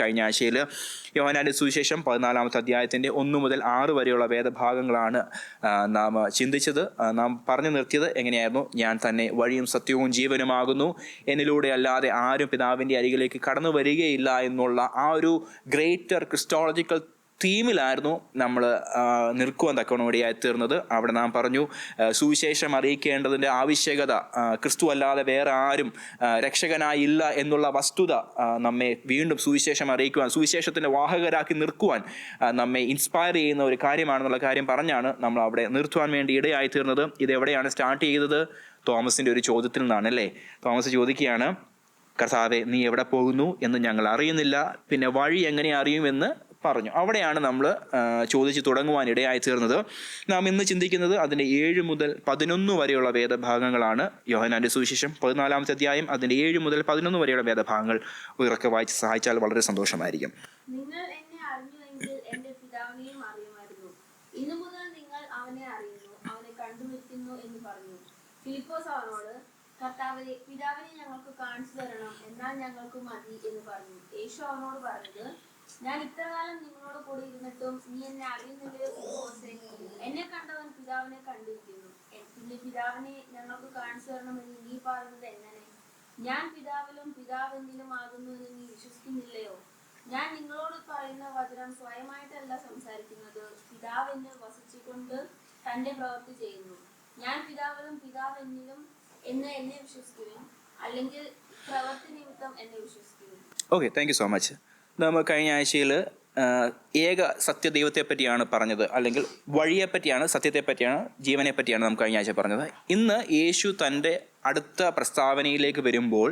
കഴിഞ്ഞ ആഴ്ചയിൽ യോഹന്നാന്റെ സുവിശേഷം 14-ാമത്തെ അധ്യായത്തിൻ്റെ 1 മുതൽ 6 വരെയുള്ള വേദഭാഗങ്ങളാണ് നാം ചിന്തിച്ചത്. നാം പറഞ്ഞു നിർത്തിയത് എങ്ങനെയായിരുന്നു? ഞാൻ തന്നെ വഴിയും സത്യവും ജീവനുമാകുന്നു, എന്നിലൂടെ അല്ലാതെ ആരും പിതാവിൻ്റെ അരികിലേക്ക് കടന്നു വരികയില്ല എന്നുള്ള ആ ഒരു ഗ്രേറ്റർ ക്രിസ്റ്റോളജിക്കൽ തീമിലായിരുന്നു നമ്മൾ നിൽക്കുവാൻ തക്കവണോടിയായി തീർന്നത്. അവിടെ നാം പറഞ്ഞു സുവിശേഷം അറിയിക്കേണ്ടതിൻ്റെ ആവശ്യകത, ക്രിസ്തു അല്ലാതെ വേറെ ആരും രക്ഷകനായി ഇല്ല എന്നുള്ള വസ്തുത നമ്മെ വീണ്ടും സുവിശേഷം അറിയിക്കുവാൻ, സുവിശേഷത്തിൻ്റെ വാഹകരാക്കി നിർക്കുവാൻ നമ്മെ ഇൻസ്പയർ ചെയ്യുന്ന ഒരു കാര്യമാണെന്നുള്ള കാര്യം പറഞ്ഞാണ് നമ്മൾ അവിടെ നിർത്തുവാൻ വേണ്ടി ഇടയായി തീർന്നത്. ഇതെവിടെയാണ് സ്റ്റാർട്ട് ചെയ്തത്? തോമസിൻ്റെ ഒരു ചോദ്യത്തിൽ നിന്നാണ് അല്ലേ? തോമസ് ചോദിക്കുകയാണ്, കർത്താവേ, നീ എവിടെ പോകുന്നു എന്ന് ഞങ്ങൾ അറിയുന്നില്ല, പിന്നെ വഴി എങ്ങനെ അറിയുമെന്ന് പറഞ്ഞു. അവിടെയാണ് നമ്മൾ ചോദിച്ച് തുടങ്ങുവാൻ ഇടയായി തീർന്നത്. നാം ഇന്ന് ചിന്തിക്കുന്നത് അതിൻ്റെ 7 മുതൽ 11 വരെയുള്ള വേദഭാഗങ്ങളാണ്. യോഹന്നാന്റെ സുവിശേഷം 14-ാമത്തെ അധ്യായം അതിൻ്റെ 7 മുതൽ 11 വരെയുള്ള വേദഭാഗങ്ങൾ ഉറക്കെ വായിച്ച് സഹായിച്ചാൽ വളരെ സന്തോഷമായിരിക്കും. നിങ്ങൾ എന്നെ അറിഞ്ഞുവെങ്കിൽ എന്റെ പിതാവിനെയും അറിയുമായിരുന്നു. ഇന്നു മുതൽ നിങ്ങൾ അവനെ അറിയുന്നു, അവനെ കണ്ടുനിൽക്കുന്നു എന്ന് പറഞ്ഞു. ഫിലിപ്പോസ് അവനോട്, കർത്താവേ, പിതാവിനെ ഞങ്ങൾക്ക് കാണിച്ചു തരണം, എന്നാൽ ഞങ്ങൾക്ക് മതി എന്ന് പറഞ്ഞു. യേശു അവനോട് പറഞ്ഞത്, ഞാൻ ഇത്രകാലം നിങ്ങളോട് കൂടി ഇരുന്നിട്ടും നീ എന്നെ അറിയുന്നില്ലയോ ഫിലിപ്പോസേ? എന്നെ കണ്ടവൻ പിതാവിനെ കണ്ടിരിക്കുന്നു. പിന്നെ പിതാവിനെ ഞങ്ങൾക്ക് കാണിച്ചു തരണമെന്ന് നീ പറയുന്നത് എങ്ങനെ? ഞാൻ പിതാവിലും പിതാവ് എന്നിലും ആകുന്നു എന്ന് നീ വിശ്വസിക്കുന്നില്ലയോ? ഞാൻ നിങ്ങളോട് പറയുന്ന വചനം സ്വയമായിട്ടല്ല സംസാരിക്കുന്നത്, പിതാവ് എന്നിൽ വസിച്ചുകൊണ്ട് തന്റെ പ്രവൃത്തി ചെയ്യുന്നു. ഞാൻ പിതാവിലും പിതാവ് എന്നിലും എന്ന് എന്നെ വിശ്വസിക്കുവിൻ, അല്ലെങ്കിൽ പ്രവൃത്തി നിമിത്തം എന്നെ വിശ്വസിക്കുവിൻ. Okay, thank you so much. നമ്മൾ കഴിഞ്ഞ ആഴ്ചയിൽ ഏക സത്യദൈവത്തെ പറ്റിയാണ് പറഞ്ഞത്, അല്ലെങ്കിൽ വഴിയെ പറ്റിയാണ്, സത്യത്തെ പറ്റിയാണ്, ജീവനെ പറ്റിയാണ് നാം കഴിഞ്ഞ ആഴ്ച പറഞ്ഞത്. ഇന്ന് യേശു തൻ്റെ അടുത്ത പ്രസ്താവനയിലേക്ക് വരുമ്പോൾ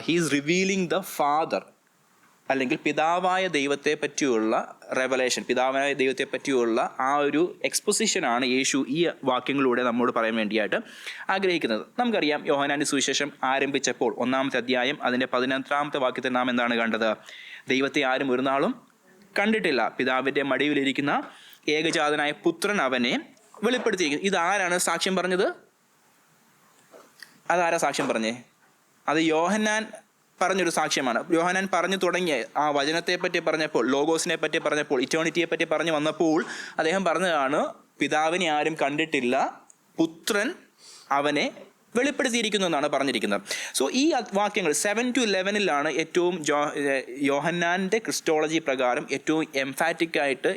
ഹീസ് റിവീലിംഗ് ദ ഫാദർ, അല്ലെങ്കിൽ പിതാവായ ദൈവത്തെ പറ്റിയുള്ള റെവലേഷൻ, പിതാവായ ദൈവത്തെ പറ്റിയുള്ള ആ ഒരു എക്സ്പൊസിഷനാണ് യേശു ഈ വാക്യങ്ങളിലൂടെ നമ്മോട് പറയാൻ വേണ്ടിയായിട്ട് ആഗ്രഹിക്കുന്നത്. നമുക്കറിയാം, യോഹന്നാന്റെ സുവിശേഷം ആരംഭിച്ചപ്പോൾ 1-ാമത്തെ അധ്യായം അതിൻ്റെ 18-ാമത്തെ വാക്യത്തിൽ നാം എന്താണ് കണ്ടത്? ദൈവത്തെ ആരും ഒരു നാളും കണ്ടിട്ടില്ല, പിതാവിൻ്റെ മടിയിലിരിക്കുന്ന ഏകജാതനായ പുത്രൻ അവനെ വെളിപ്പെടുത്തിയിരിക്കുന്നു. ഇതാരാണ് സാക്ഷ്യം പറഞ്ഞത്? അതാരാ സാക്ഷ്യം പറഞ്ഞേ? അത് യോഹന്നാൻ പറഞ്ഞൊരു സാക്ഷ്യമാണ്. യോഹന്നാൻ പറഞ്ഞു തുടങ്ങിയ ആ വചനത്തെ പറ്റി പറഞ്ഞപ്പോൾ, ലോഗോസിനെ പറ്റി പറഞ്ഞപ്പോൾ, ഇറ്റേണിറ്റിയെ പറ്റി പറഞ്ഞു വന്നപ്പോൾ അദ്ദേഹം പറഞ്ഞതാണ്, പിതാവിനെ ആരും കണ്ടിട്ടില്ല, പുത്രൻ അവനെ വെളിപ്പെടുത്തിയിരിക്കുന്നു എന്നാണ് പറഞ്ഞിരിക്കുന്നത്. സോ ഈ വാക്യങ്ങൾ 7-11 ഏറ്റവും യോഹന്നാൻ്റെ ക്രിസ്റ്റോളജി പ്രകാരം ഏറ്റവും എംഫാറ്റിക് ആയിട്ട്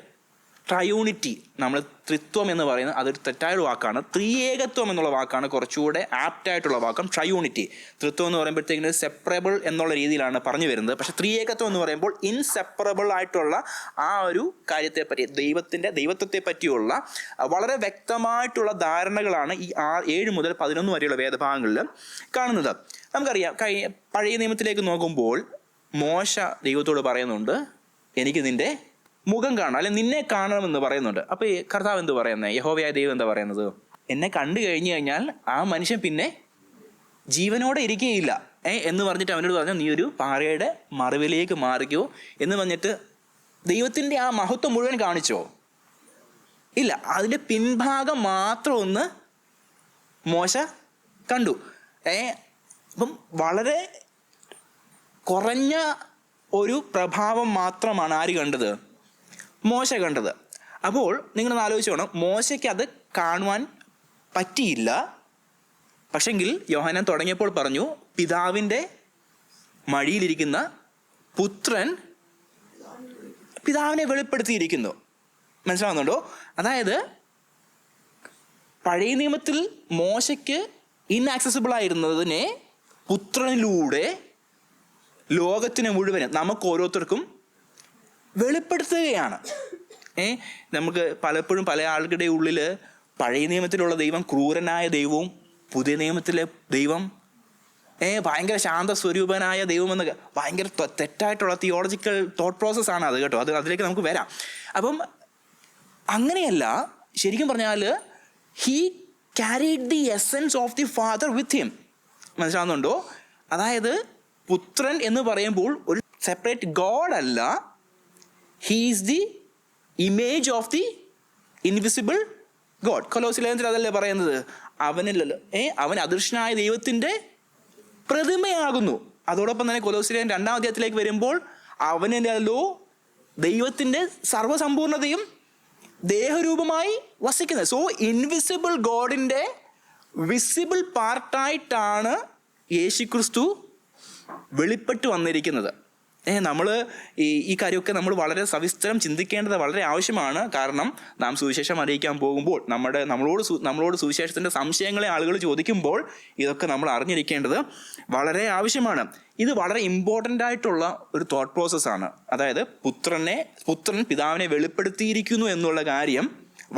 ട്രയൂണിറ്റി, നമ്മൾ ത്രിത്വം എന്ന് പറയുന്നത് അതൊരു തെറ്റായൊരു വാക്കാണ്. ത്രിയേകത്വം എന്നുള്ള വാക്കാണ് കുറച്ചുകൂടെ ആപ്റ്റായിട്ടുള്ള വാക്കം. ട്രയൂണിറ്റി, ത്രിത്വം എന്ന് പറയുമ്പോഴത്തേക്കിന് സെപ്പറബിൾ എന്നുള്ള രീതിയിലാണ് പറഞ്ഞു വരുന്നത്. പക്ഷേ ത്രിയേകത്വം എന്ന് പറയുമ്പോൾ ഇൻസെപ്പറബിൾ ആയിട്ടുള്ള ആ ഒരു കാര്യത്തെപ്പറ്റി, ദൈവത്വത്തെ പറ്റിയുള്ള വളരെ വ്യക്തമായിട്ടുള്ള ധാരണകളാണ് ഈ 7 മുതൽ 11 വരെയുള്ള വേദഭാഗങ്ങളിൽ കാണുന്നത്. നമുക്കറിയാം, പഴയ നിയമത്തിലേക്ക് നോക്കുമ്പോൾ മോശ ദൈവത്തോട് പറയുന്നുണ്ട്, എനിക്ക് നിൻ്റെ മുഖം കാണണം, അല്ലെ നിന്നെ കാണണമെന്ന് പറയുന്നുണ്ട്. അപ്പോൾ ഈ കർത്താവ് എന്ത് പറയുന്നത്? യഹോവയായ ദൈവം എന്താ പറയുന്നത്? എന്നെ കണ്ടു കഴിഞ്ഞു കഴിഞ്ഞാൽ ആ മനുഷ്യൻ പിന്നെ ജീവനോടെ ഇരിക്കുകയില്ല എന്ന് പറഞ്ഞിട്ട് അവനോട് പറഞ്ഞു, നീ ഒരു പാറയുടെ മറവിലേക്ക് മാറിക്കോ എന്ന് പറഞ്ഞിട്ട് ദൈവത്തിൻ്റെ ആ മഹത്വം മുഴുവൻ കാണിച്ചോ? ഇല്ല, അതിൻ്റെ പിൻഭാഗം മാത്രം ഒന്ന് മോശ കണ്ടു. അപ്പം വളരെ കുറഞ്ഞ ഒരു പ്രഭാവം മാത്രമാണ് ആര് കണ്ടത്? മോശ കണ്ടത്. അപ്പോൾ നിങ്ങളൊന്ന് ആലോചിച്ച് വേണം, മോശയ്ക്ക് അത് കാണുവാൻ പറ്റിയില്ല. പക്ഷെങ്കിൽ യോഹന്നാൻ തുടങ്ങിയപ്പോൾ പറഞ്ഞു, പിതാവിൻ്റെ മടിയിലിരിക്കുന്ന പുത്രൻ പിതാവിനെ വെളിപ്പെടുത്തിയിരിക്കുന്നു. മനസ്സിലാവുന്നുണ്ടോ? അതായത് പഴയ നിയമത്തിൽ മോശയ്ക്ക് ഇൻആക്സസിബിൾ ആയിരുന്നതിനെ പുത്രനിലൂടെ ലോകത്തിന് മുഴുവനും നമുക്ക് ഓരോരുത്തർക്കും വെളിപ്പെടുത്തുകയാണ്. നമുക്ക് പലപ്പോഴും പല ആളുകളുടെ ഉള്ളിൽ പഴയ നിയമത്തിലുള്ള ദൈവം ക്രൂരനായ ദൈവവും പുതിയ നിയമത്തിലെ ദൈവം ഭയങ്കര ശാന്ത സ്വരൂപനായ ദൈവം എന്നൊക്കെ ഭയങ്കര തെറ്റായിട്ടുള്ള തിയോളജിക്കൽ തോട്ട് പ്രോസസ്സാണ് അത് കേട്ടോ. അതിലേക്ക് നമുക്ക് വരാം. അപ്പം അങ്ങനെയല്ല, ശരിക്കും പറഞ്ഞാൽ he carried the essence of the Father with him. മനസ്സിലാവുന്നുണ്ടോ? അതായത് പുത്രൻ എന്ന് പറയുമ്പോൾ ഒരു സെപ്പറേറ്റ് ഗോഡ് അല്ല, he is the image of the invisible God. കൊലോസ്യ ലേഖനത്തിൽ അതല്ലേ പറയുന്നത്, അവനിലല്ലോ അവൻ അദൃശ്യനായ ദൈവത്തിൻ്റെ പ്രതിമയാകുന്നു. അതോടൊപ്പം തന്നെ കൊലോസ്യ ലേഖനം 2-ാം അധ്യായത്തിലേക്ക് വരുമ്പോൾ അവനിലല്ലോ ദൈവത്തിൻ്റെ സർവ്വസമ്പൂർണതയും ദേഹരൂപമായി വസിക്കുന്നത്. സോ ഇൻവിസിബിൾ ഗോഡിൻ്റെ വിസിബിൾ പാർട്ടായിട്ടാണ് യേശുക്രിസ്തു വെളിപ്പെട്ട് വന്നിരിക്കുന്നത്. നമ്മൾ ഈ കാര്യമൊക്കെ നമ്മൾ വളരെ സവിസ്തരം ചിന്തിക്കേണ്ടത് വളരെ ആവശ്യമാണ്. കാരണം നാം സുവിശേഷം അറിയിക്കാൻ പോകുമ്പോൾ നമ്മളോട് സുവിശേഷത്തിൻ്റെ സംശയങ്ങളെ ആളുകൾ ചോദിക്കുമ്പോൾ ഇതൊക്കെ നമ്മൾ അറിഞ്ഞിരിക്കേണ്ടത് വളരെ ആവശ്യമാണ്. ഇത് വളരെ ഇമ്പോർട്ടൻ്റ് ആയിട്ടുള്ള ഒരു തോട്ട് പ്രോസസ്സാണ്. അതായത് പുത്രൻ പിതാവിനെ വെളിപ്പെടുത്തിയിരിക്കുന്നു എന്നുള്ള കാര്യം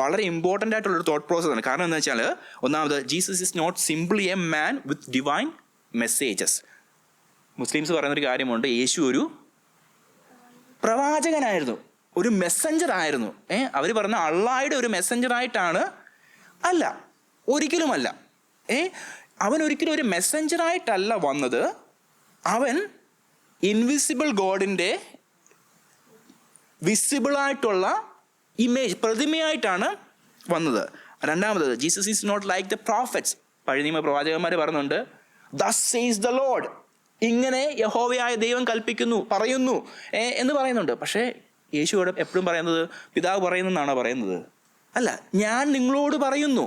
വളരെ ഇമ്പോർട്ടൻ്റ് ആയിട്ടുള്ളൊരു തോട്ട് പ്രോസസ്സാണ്. കാരണം എന്താ വെച്ചാൽ, ഒന്നാമത്, Jesus is not simply a man with divine messages. Muslims പറയുന്നൊരു കാര്യമുണ്ട്, യേശു ഒരു പ്രവാചകനായിരുന്നു, ഒരു മെസ്സഞ്ചർ ആയിരുന്നു. അവർ പറഞ്ഞ അള്ളാഹയുടെ ഒരു മെസ്സഞ്ചറായിട്ടാണ്. അല്ല, ഒരിക്കലുമല്ല. അവൻ ഒരിക്കലും ഒരു മെസ്സഞ്ചറായിട്ടല്ല വന്നത്. അവൻ ഇൻവിസിബിൾ ഗോഡിൻ്റെ വിസിബിളായിട്ടുള്ള ഇമേജ്, പ്രതിമയായിട്ടാണ് വന്നത്. രണ്ടാമത്, Jesus is not like the prophets. പഴയ നിയമ പ്രവാചകന്മാർ പറയുന്നുണ്ട്, ദസ് സേസ് ദ ലോർഡ്, ഇങ്ങനെ യഹോവയായ ദൈവം പറയുന്നു എന്ന് പറയുന്നുണ്ട്. പക്ഷേ യേശുവോട് എപ്പോഴും പറയുന്നത് പിതാവ് പറയുന്നെന്നാണോ പറയുന്നത്? അല്ല, ഞാൻ നിങ്ങളോട് പറയുന്നു.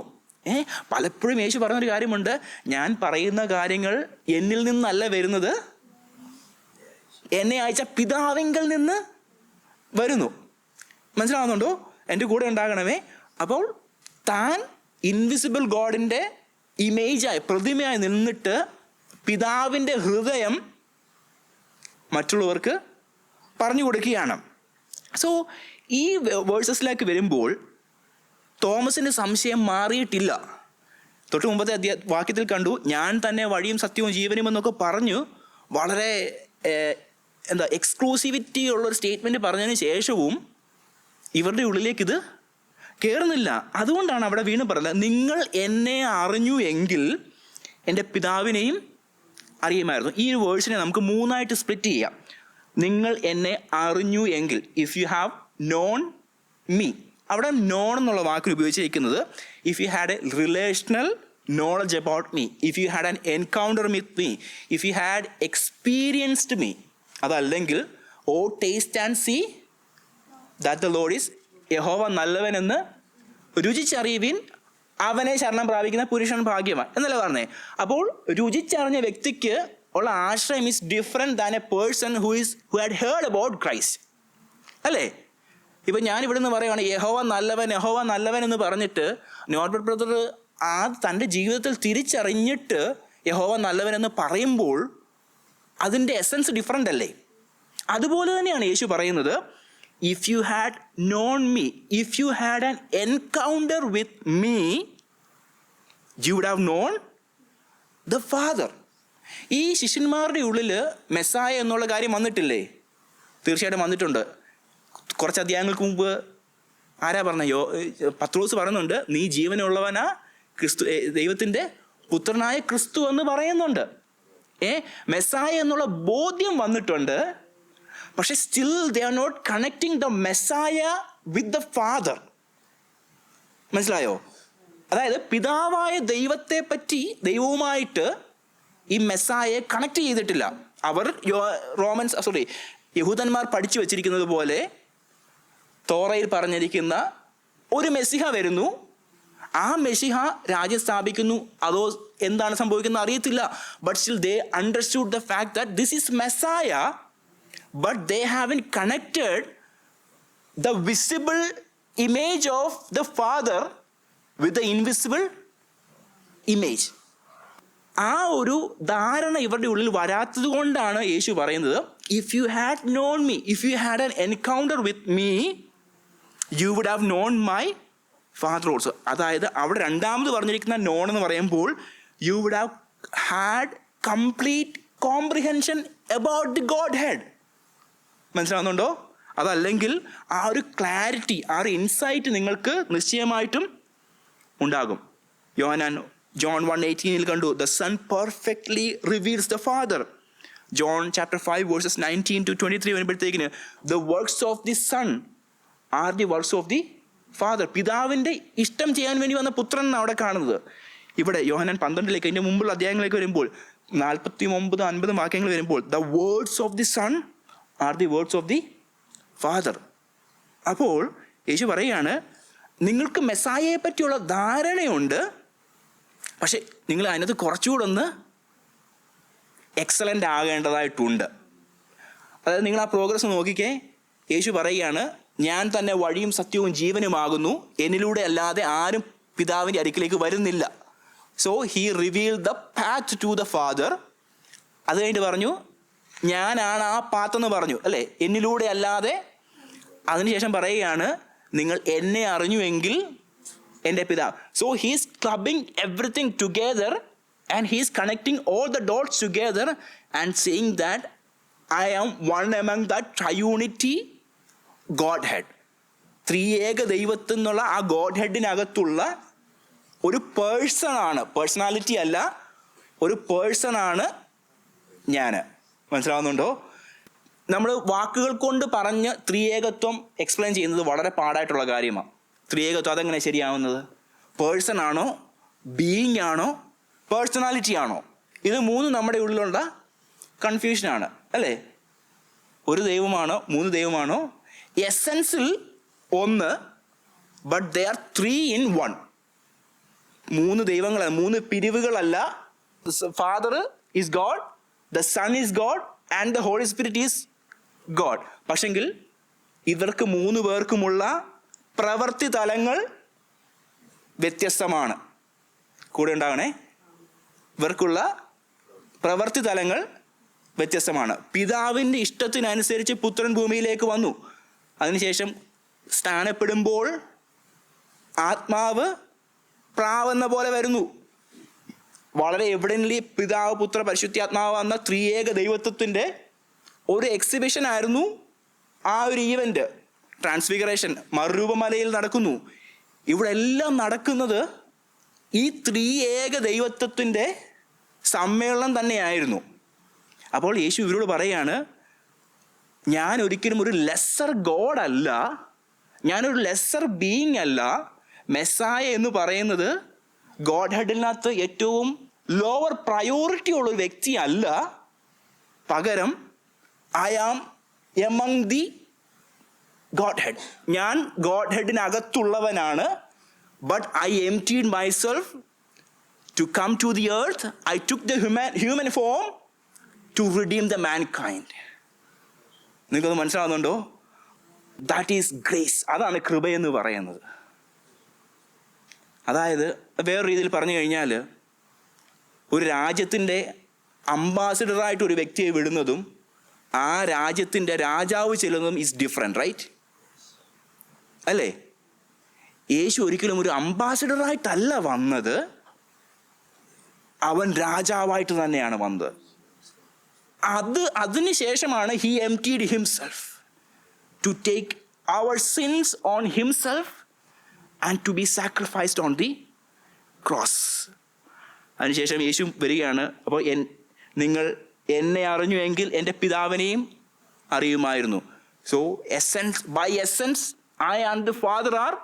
പലപ്പോഴും യേശു പറയുന്നൊരു കാര്യമുണ്ട്, ഞാൻ പറയുന്ന കാര്യങ്ങൾ എന്നിൽ നിന്നല്ല വരുന്നത്, എന്നെ അയച്ച പിതാവിങ്കൽ നിന്ന് വരുന്നു. മനസ്സിലാവുന്നുണ്ടോ? എൻ്റെ കൂടെ ഉണ്ടാകണമേ. അപ്പോൾ താൻ ഇൻവിസിബിൾ ഗോഡിൻ്റെ ഇമേജായി, പ്രതിമയായി നിന്നിട്ട് പിതാവിൻ്റെ ഹൃദയം മറ്റുള്ളവർക്ക് പറഞ്ഞു കൊടുക്കുകയാണ്. സോ ഈ വേഴ്സസിലേക്ക് വരുമ്പോൾ തോമസിൻ്റെ സംശയം മാറിയിട്ടില്ല. തൊട്ട് മുമ്പത്തെ വാക്യത്തിൽ കണ്ടു, ഞാൻ തന്നെ വഴിയും സത്യവും ജീവനും എന്നൊക്കെ പറഞ്ഞു വളരെ എക്സ്ക്ലൂസിവിറ്റി ഉള്ളൊരു സ്റ്റേറ്റ്മെൻറ്റ് പറഞ്ഞതിന് ശേഷവും ഇവരുടെ ഉള്ളിലേക്ക് ഇത് കയറുന്നില്ല. അതുകൊണ്ടാണ് അവിടെ വീണ്ടും പറയുന്നത്, നിങ്ങൾ എന്നെ അറിഞ്ഞു എങ്കിൽ എൻ്റെ പിതാവിനെയും അറിയുമായിരുന്നു. ഈ ഒരു വേഴ്സിനെ നമുക്ക് 3ആയിട്ട് സ്പ്ലിറ്റ് ചെയ്യാം. നിങ്ങൾ എന്നെ അറിഞ്ഞു എങ്കിൽ, if you have known me. അവിടെ നോൺ എന്നുള്ള വാക്കിൽ ഉപയോഗിച്ചിരിക്കുന്നത്, if you had a relational knowledge about me, if you had an encounter with me, if you had experienced me. അതല്ലെങ്കിൽ, O taste and see that the Lord is, യഹോവ നല്ലവനെന്ന് രുചിച്ചറിയുവിൻ, അവനെ ശരണം പ്രാപിക്കുന്ന പുരുഷൻ ഭാഗ്യവാൻ എന്നല്ലേ പറഞ്ഞേ. അപ്പോൾ രുചിച്ചറിഞ്ഞ വ്യക്തിക്ക് ഉള്ള ആശ്രയം is different than A person who had heard about Christ, അല്ലേ? ഇപ്പം ഞാൻ ഇവിടെ നിന്ന് പറയുവാണ് യഹോവ നല്ലവൻ എന്ന് പറഞ്ഞിട്ട് നോർബർട്ട് ബ്രദർ തൻ്റെ ജീവിതത്തിൽ തിരിച്ചറിഞ്ഞിട്ട് യഹോവ നല്ലവനെന്ന് പറയുമ്പോൾ അതിൻ്റെ എസൻസ് ഡിഫറെൻ്റ് അല്ലേ? അതുപോലെ തന്നെയാണ് യേശു പറയുന്നത്, if you had known me, if you had an encounter with me, you would have known the father. ഈ ശിഷ്യന്മാരുടെ ഉള്ളിൽ മെസ്സായ എന്നുള്ള കാര്യം വന്നിട്ടില്ലേ? തീർച്ചയായിട്ടും വന്നിട്ടുണ്ട്. കുറച്ച് അധ്യായങ്ങൾക്ക് മുമ്പ് ആരാ പറഞ്ഞ? പത്രോസ് പറയുന്നുണ്ട്, നീ ജീവനുള്ളവനാ ക്രിസ്തു, ദൈവത്തിൻ്റെ പുത്രനായ ക്രിസ്തു എന്ന് പറയുന്നുണ്ട്. മെസ്സായ എന്നുള്ള ബോധ്യം വന്നിട്ടുണ്ട്. പക്ഷെ still they are not connecting the Messiah with the father. മനസ്സിലായോ? അതായത് പിതാവായ ദൈവത്തെ പറ്റി, ദൈവവുമായിട്ട് ഈ മെസ്സായെ കണക്ട് ചെയ്തിട്ടില്ല. അവർ യഹൂദന്മാർ പഠിച്ചു വച്ചിരിക്കുന്നത് പോലെ തോറയിൽ പറഞ്ഞിരിക്കുന്ന ഒരു മെസ്സിഹ വരുന്നു, ആ മെസ്സിഹ രാജ്യം സ്ഥാപിക്കുന്നു, അതോ എന്താണ് സംഭവിക്കുന്നത് അറിയത്തില്ല. But still they understood the fact that this is Messiah, but they haven't connected the visible image of the Father with the invisible image. ആ ഒരു ധാരണ ഇവരുടെ ഉള്ളിൽ വരാത്തത് കൊണ്ടാണ് യേശു പറയുന്നത്, if you had known me, if you had an encounter with me, you would have known my father also. അതായത് അവിടെ രണ്ടാമത് പറഞ്ഞിരിക്കുന്ന നോൺ എന്ന് പറയുമ്പോൾ you would have had complete comprehension about the Godhead. മനസ്സിലാവുന്നുണ്ടോ? അതല്ലെങ്കിൽ ആ ഒരു ക്ലാരിറ്റി, ആ ഒരു ഇൻസൈറ്റ് നിങ്ങൾക്ക് നിശ്ചയമായിട്ടും ഉണ്ടാകും. ജോൺ 1:18 കണ്ടു, the Son perfectly reveals the Father. John chapter 5 verses 19 to 23 വരുമ്പോഴത്തേക്കിന് the works of the sun are the works of the Father. പിതാവിൻ്റെ ഇഷ്ടം ചെയ്യാൻ വേണ്ടി വന്ന പുത്രൻ എന്നാണ് അവിടെ കാണുന്നത്. ഇവിടെ യോഹന്നാൻ 12 അതിൻ്റെ മുമ്പുള്ള അധ്യായങ്ങളിലേക്ക് വരുമ്പോൾ 49-50 വാക്യങ്ങൾ വരുമ്പോൾ the words of the sun are the words of the father. അപ്പോൾ യേശു പറയുകയാണ്, നിങ്ങൾക്ക് മെസ്സായയെ പറ്റിയുള്ള ധാരണയുണ്ട്, പക്ഷെ നിങ്ങൾ അതിനകത്ത് കുറച്ചുകൂടെ ഒന്ന് എക്സലൻ്റ് ആകേണ്ടതായിട്ടുണ്ട്. അതായത് നിങ്ങൾ ആ പ്രോഗ്രസ് നോക്കിക്കേ. യേശു പറയുകയാണ്, ഞാൻ തന്നെ വഴിയും സത്യവും ജീവനുമാകുന്നു, എന്നിലൂടെ അല്ലാതെ ആരും പിതാവിൻ്റെ അടുക്കിലേക്ക് വരുന്നില്ല. So he reveal the path to the father. അത് കഴിഞ്ഞിട്ട് പറഞ്ഞു, ഞാനാണ് ആ പാത്ത് എന്ന് പറഞ്ഞു അല്ലേ, എന്നിലൂടെ അല്ലാതെ. അതിനുശേഷം പറയുകയാണ്, നിങ്ങൾ എന്നെ അറിഞ്ഞുവെങ്കിൽ എൻ്റെ പിതാവ്. So he's clubbing everything together and he's connecting all the dots together and saying that I am one among the triunity Godhead. ത്രിയേക ദൈവത്തിൽ നിന്നുള്ള ആ ഗോഡ് ഹെഡിനകത്തുള്ള ഒരു പേഴ്സണാണ്, പേഴ്സണാലിറ്റി അല്ല, ഒരു പേഴ്സണാണ് ഞാൻ. മനസ്സിലാവുന്നുണ്ടോ? നമ്മൾ വാക്കുകൾ കൊണ്ട് പറഞ്ഞ് ത്രിയേകത്വം എക്സ്പ്ലെയിൻ ചെയ്യുന്നത് വളരെ പാടായിട്ടുള്ള കാര്യമാണ്. ത്രിയേകത്വം അതെങ്ങനെ ശരിയാവുന്നത്? പേഴ്സൺ ആണോ, ബീയിങ് ആണോ, പേഴ്സണാലിറ്റി ആണോ? ഇത് മൂന്നും നമ്മുടെ ഉള്ളിലുള്ള കൺഫ്യൂഷനാണ് അല്ലേ. ഒരു ദൈവമാണോ, മൂന്ന് ദൈവമാണോ? എസൻസിൽ ഒന്ന്, ബട്ട് ദേ ആർ 3 in 1. മൂന്ന് ദൈവങ്ങളല്ല, മൂന്ന് പിരിവുകളല്ല. Father is God, the sun is God and the Holy Spirit is God. പക്ഷെങ്കിൽ ഇവർക്ക് മൂന്ന് പേർക്കുമുള്ള പ്രവൃത്തി തലങ്ങൾ വ്യത്യസ്തമാണ്. കൂടെ ഉണ്ടാകണേ. ഇവർക്കുള്ള പ്രവൃത്തി തലങ്ങൾ വ്യത്യസ്തമാണ്. പിതാവിൻ്റെ ഇഷ്ടത്തിനനുസരിച്ച് പുത്രൻ ഭൂമിയിലേക്ക് വന്നു. അതിനുശേഷം സ്നാനപ്പെടുമ്പോൾ ആത്മാവ് പ്രാവെന്ന പോലെ വരുന്നു. വളരെ എവിഡൻ്റ്ലി പിതാവ്, പുത്ര, പരിശുദ്ധാത്മാവ് എന്ന ത്രിയേക ദൈവത്വത്തിൻ്റെ ഒരു എക്സിബിഷൻ ആയിരുന്നു ആ ഒരു ഈവൻ്റ്. ട്രാൻസ്ഫിഗറേഷൻ മറുരൂപമലയിൽ നടക്കുന്നു. ഇവിടെ എല്ലാം നടക്കുന്നത് ഈ ത്രിയേക ദൈവത്വത്തിൻ്റെ സമ്മേളനം തന്നെയായിരുന്നു. അപ്പോൾ യേശു ഇവരോട് പറയാണ്, ഞാൻ ഒരിക്കലും ഒരു ലെസ്സർ ഗോഡ് അല്ല, ഞാനൊരു ലെസ്സർ ബീയിങ് അല്ല. മെസ്സായ എന്ന് പറയുന്നത് ഗോഡ് ഹെഡിനകത്ത് ഏറ്റവും ലോവർ പ്രയോറിറ്റി ഉള്ളൊരു വ്യക്തി അല്ല. പകരം I am among the Godhead. ഞാൻ ഗോഡ് ഹെഡിനകത്തുള്ളവനാണ്. But I emptied myself to come to the earth. I took the human form to redeem the mankind. നിങ്ങൾക്കത് മനസ്സിലാവുന്നുണ്ടോ? That is grace. അതാണ് കൃപയെന്ന് പറയുന്നത്. അതായത് വേറൊരു രീതിയിൽ പറഞ്ഞു കഴിഞ്ഞാൽ, ഒരു രാജ്യത്തിൻ്റെ അംബാസിഡറായിട്ട് ഒരു വ്യക്തിയെ വിടുന്നതും ആ രാജ്യത്തിൻ്റെ രാജാവ് ചെല്ലുന്നതും ഈസ് ഡിഫറെൻറ്റ്, റൈറ്റ് അല്ലേ? യേശു ഒരിക്കലും ഒരു അംബാസിഡറായിട്ടല്ല വന്നത്, അവൻ രാജാവായിട്ട് തന്നെയാണ് വന്നത്. അതിന് ശേഷമാണ് he emptied himself to take our sins on himself and to be sacrificed on the cross. അതിനുശേഷം യേശു വരികയാണ്. അപ്പോൾ നിങ്ങൾ എന്നെ അറിഞ്ഞുവെങ്കിൽ എൻ്റെ പിതാവിനെയും അറിയുമായിരുന്നു. So essence, by essence I and the Father are